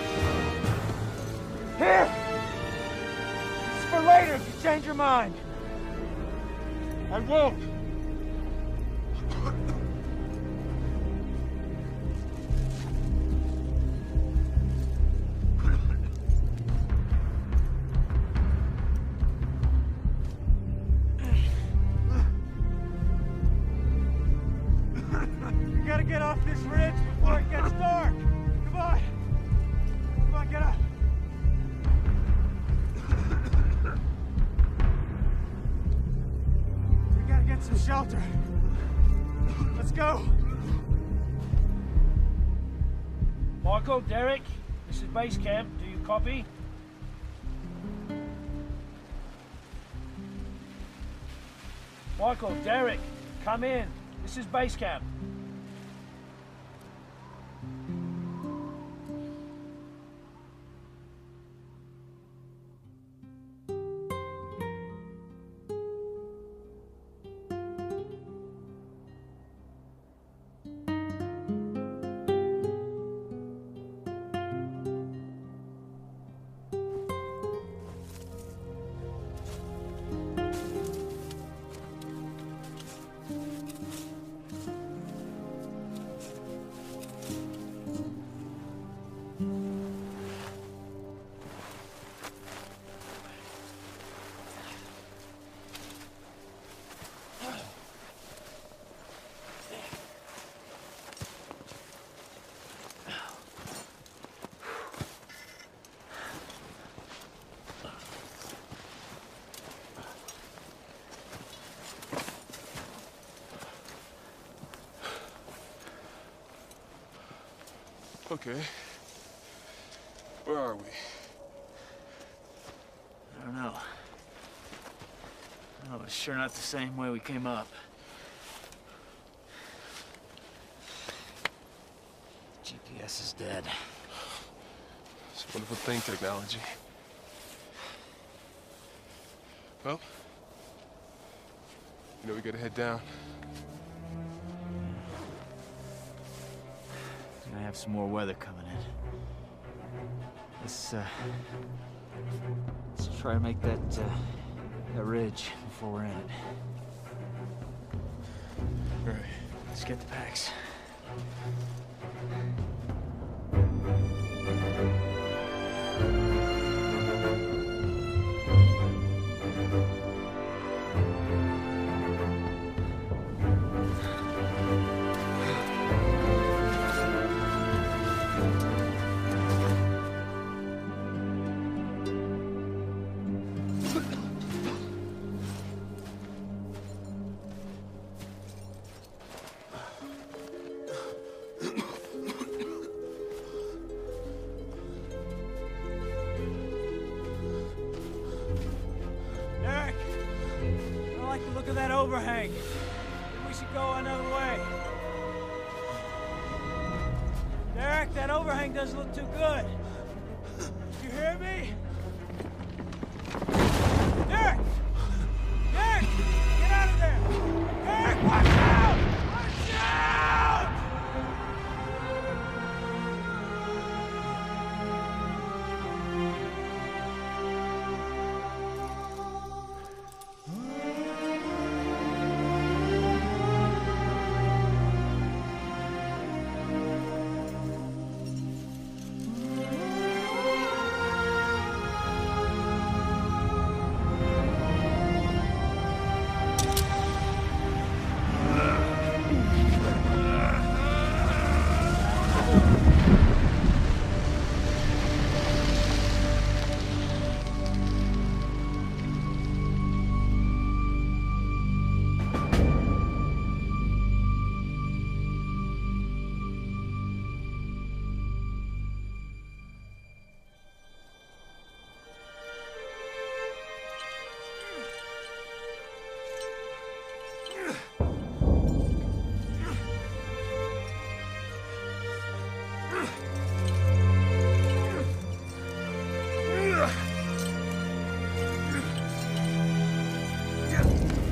Here. This is for later if you change your mind. I won't. Get off this ridge before it gets dark. Come on. Come on, get up. We gotta get some shelter. Let's go. Michael, Derek, this is base camp. Do you copy? Michael, Derek, come in. This is base camp. Okay. Where are we? I don't know. No, it's sure not the same way we came up. GPS is dead. It's a wonderful thing, technology. Well, you know we gotta head down. We're gonna have some more weather coming in. Let's try to make that ridge before we're in it. All right. Let's get the packs. Derek, I don't like the look of that overhang. Maybe we should go another way. Derek, that overhang doesn't look too good. You hear me? Derek! Derek! Get out of there! Derek, watch out! Watch out!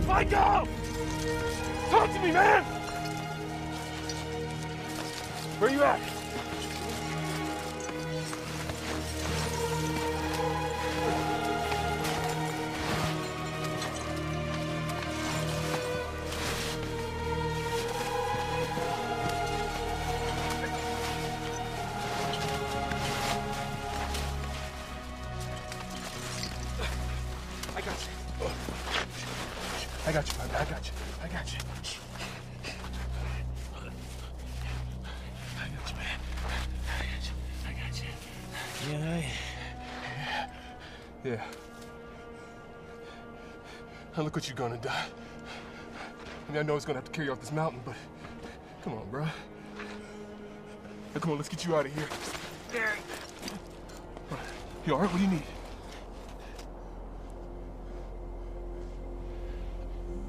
Michael! Talk to me, man! Where you at? I got you. I got you, buddy. I got you. I got you. I got you, man. I got you. You all right? Yeah. Now look what you're gonna die. I mean, I know it's gonna have to carry you off this mountain, but come on, bro. Now, come on, let's get you out of here. Derek. You all right? What do you need?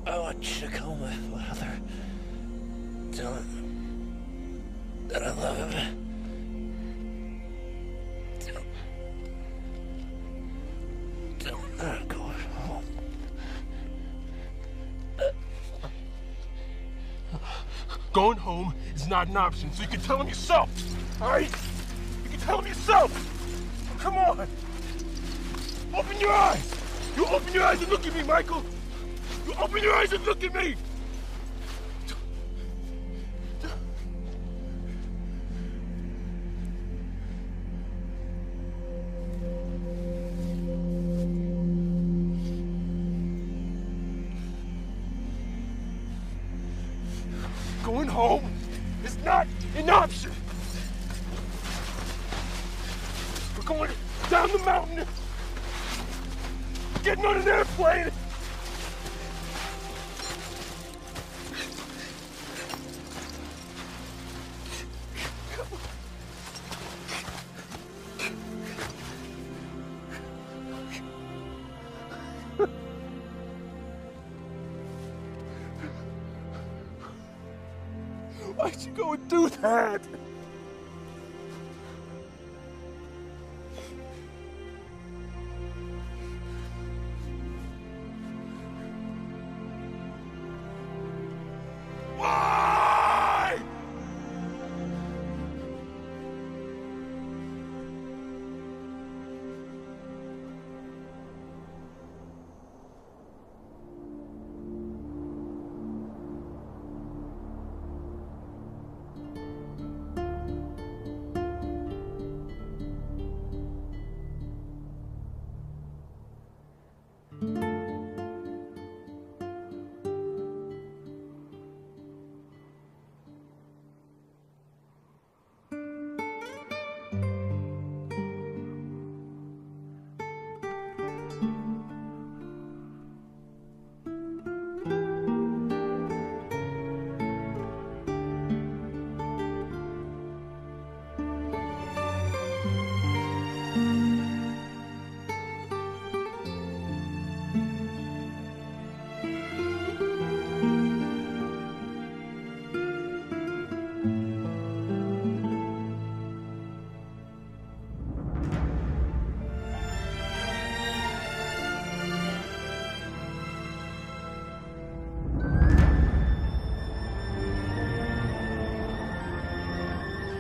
I want you to call my father. Tell him that I love him. Tell him that I'm going home. Going home is not an option, so you can tell him yourself, all right? You can tell him yourself. Come on. Open your eyes. You open your eyes and look at me, Michael. You open your eyes and look at me. Going home is not an option. We're going down the mountain, getting on an airplane. Why'd you go and do that? Why?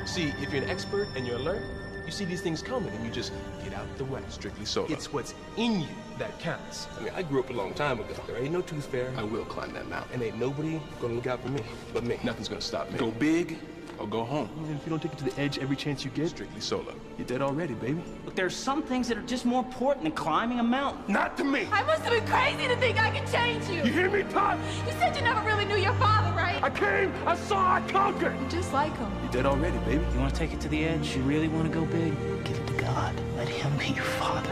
See, if you're an expert and you're alert, you see these things coming and you just get out the way. Strictly solo. It's what's in you that counts. I mean, I grew up a long time ago. There ain't no tooth fairy. I will climb that mountain. And ain't nobody gonna look out for me but me. Nothing's gonna stop me. Go big or go home. And if you don't take it to the edge every chance you get, strictly solo. You're dead already, baby. Look, there's some things that are just more important than climbing a mountain. Not to me! I must have been crazy to think I could change you. You hear me, Tot? You said you never really knew your father, right? I came, I saw, I conquered! You're just like him. You're dead already, baby. You want to take it to the edge? You really want to go big? Give it to God. Let him be your father,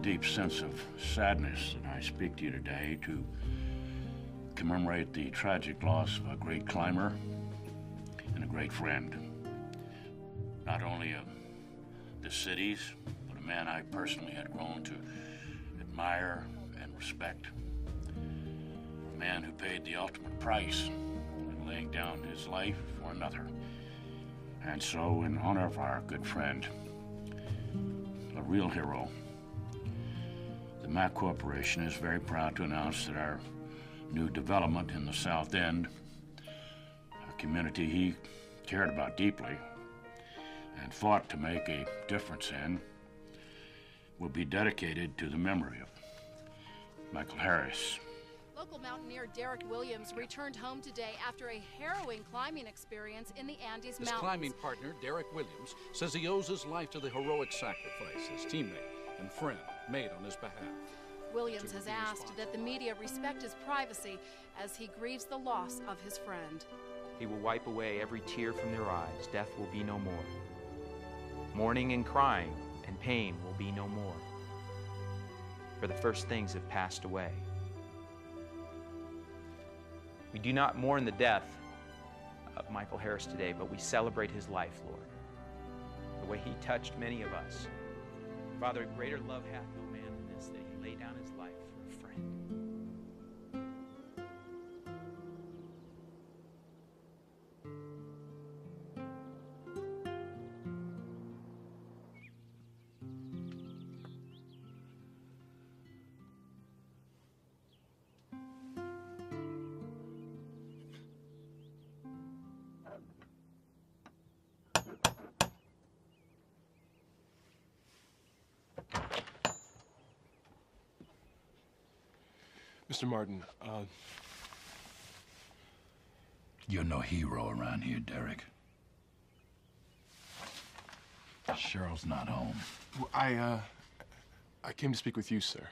deep sense of sadness that I speak to you today to commemorate the tragic loss of a great climber and a great friend. Not only of the cities, but a man I personally had grown to admire and respect. A man who paid the ultimate price in laying down his life for another. And so, in honor of our good friend, a real hero, the Mack Corporation is very proud to announce that our new development in the South End, a community he cared about deeply and fought to make a difference in, will be dedicated to the memory of Michael Harris. Local mountaineer Derek Williams returned home today after a harrowing climbing experience in the Andes His Mountains. climbing partner, Derek Williams, says he owes his life to the heroic sacrifice his teammate and friend made on his behalf. Williams has asked that the media respect his privacy as he grieves the loss of his friend. He will wipe away every tear from their eyes. Death will be no more. Mourning and crying and pain will be no more. For the first things have passed away. We do not mourn the death of Michael Harris today, but we celebrate his life, Lord. The way he touched many of us. Father, greater love hath no man than this, that he lay down his life for a friend. Mr. Martin, You're no hero around here, Derek. Cheryl's not home. I came to speak with you, sir.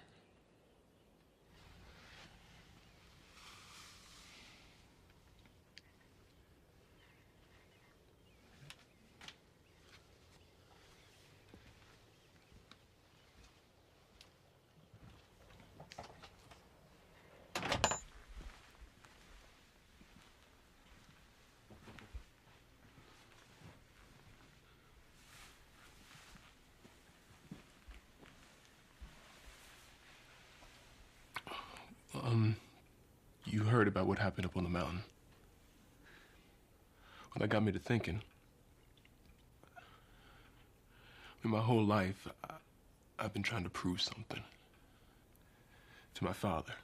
You heard about what happened up on the mountain. Well, that got me to thinking. In my whole life, I've been trying to prove something to my father.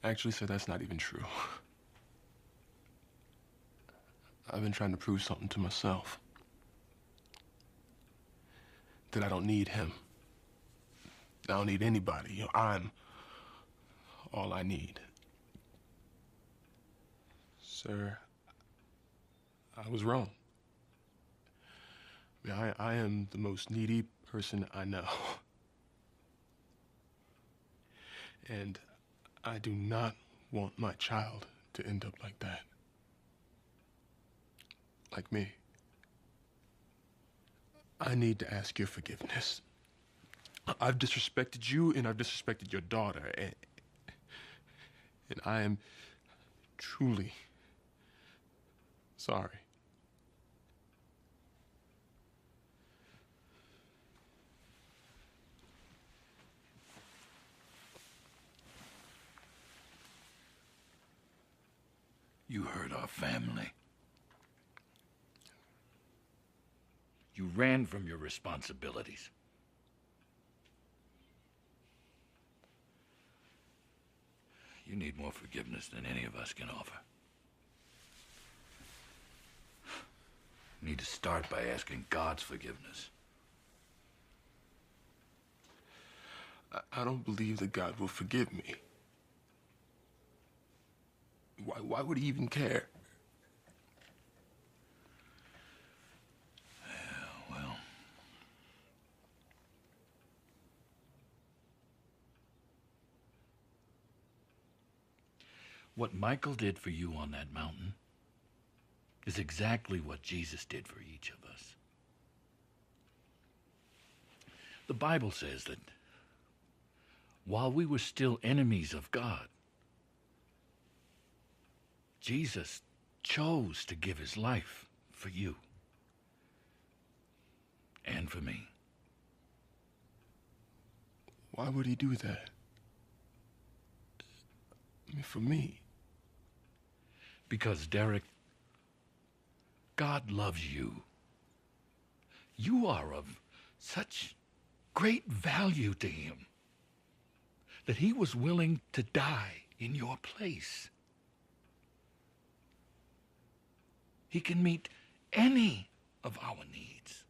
Actually, sir, that's not even true. I've been trying to prove something to myself. That I don't need him. I don't need anybody. You know, I'm all I need. Sir, I was wrong. I mean, I am the most needy person I know. And I do not want my child to end up like that. Like me. I need to ask your forgiveness. I've disrespected you and I've disrespected your daughter, and I am truly sorry. You hurt our family. You ran from your responsibilities. You need more forgiveness than any of us can offer. You need to start by asking God's forgiveness. I don't believe that God will forgive me. Why would he even care? Well, what Michael did for you on that mountain is exactly what Jesus did for each of us. The Bible says that while we were still enemies of God, Jesus chose to give his life for you and for me. Why would he do that? I mean, for me. Because, Derek, God loves you. You are of such great value to him that he was willing to die in your place. He can meet any of our needs.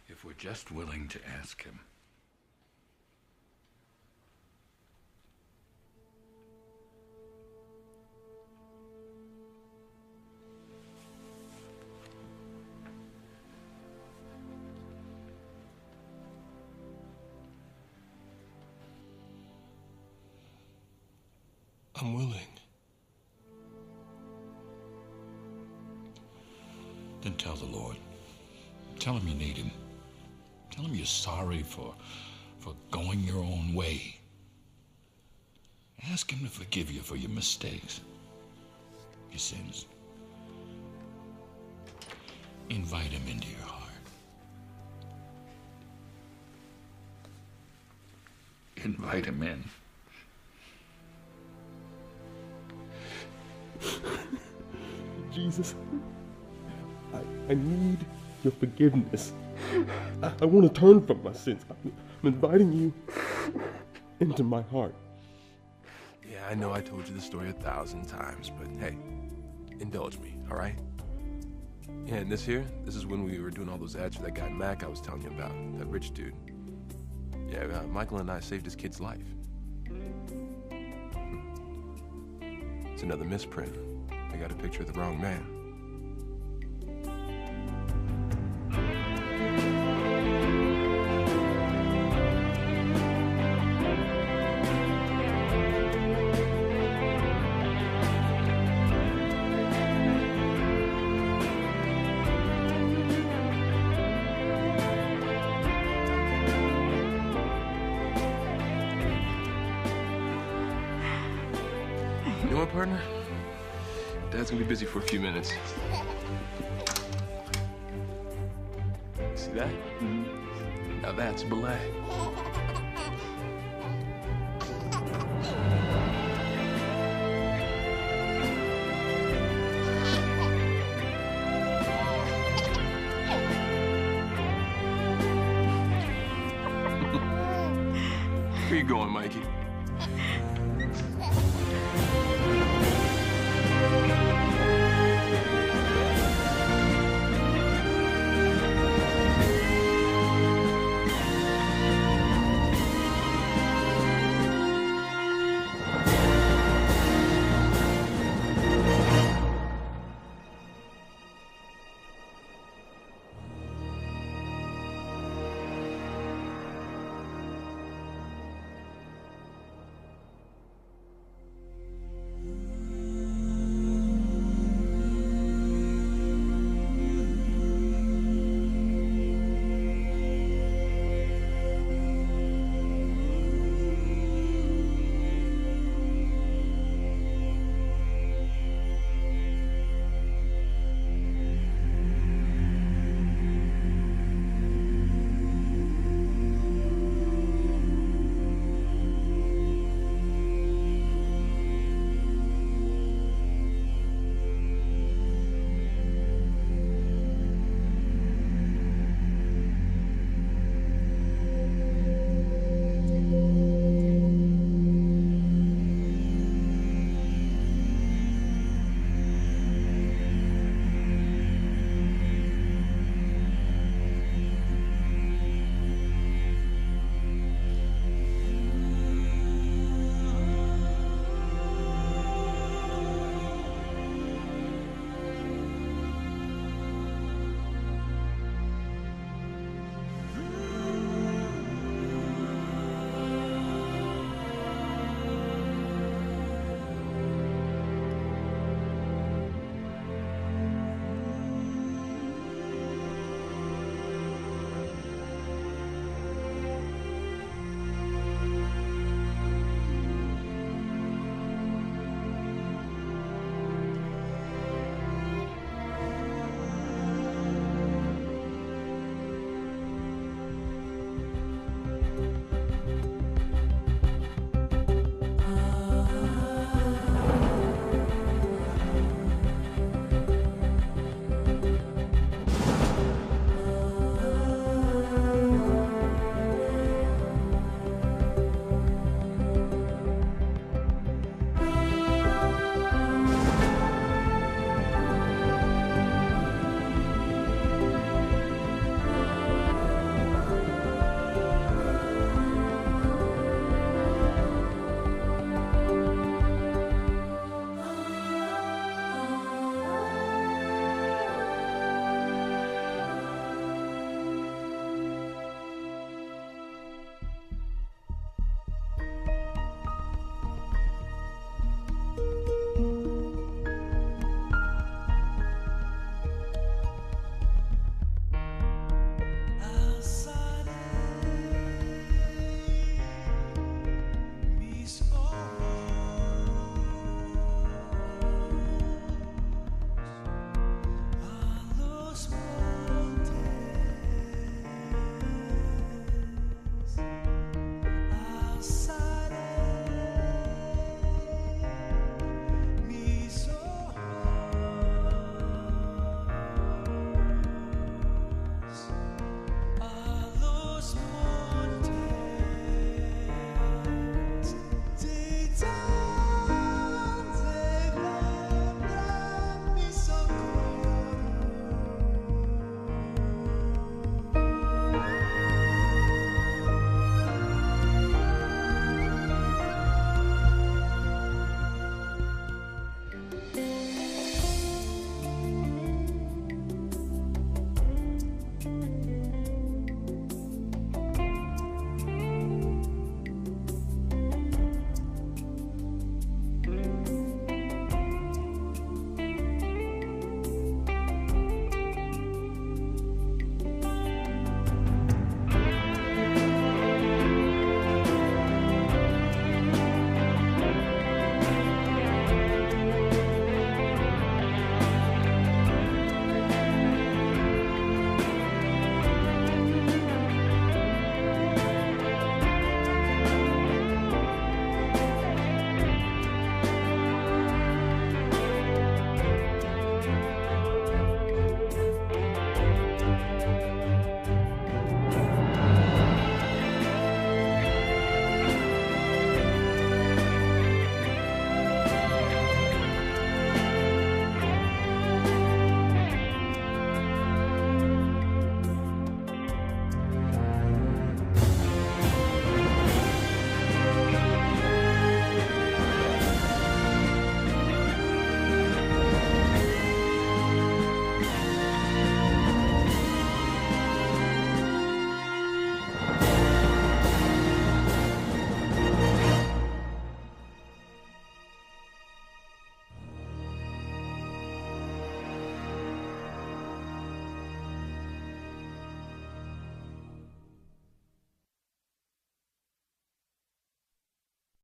If we're just willing to ask him. I'm willing. Then tell the Lord. Tell him you need him. Tell him you're sorry for going your own way. Ask him to forgive you for your mistakes, your sins. Invite him into your heart. Invite him in. Jesus, I need your forgiveness. I want to turn from my sins. I'm inviting you into my heart. Yeah, I know I told you the story 1,000 times, but hey, indulge me, all right? Yeah, and this is when we were doing all those ads for that guy Mac I was telling you about, that rich dude. Yeah, Michael and I saved his kid's life. It's another misprint. I got a picture of the wrong man. You know what, partner? Dad's gonna be busy for a few minutes. See that? Mm-hmm. Now that's belay. Where you going, Mikey?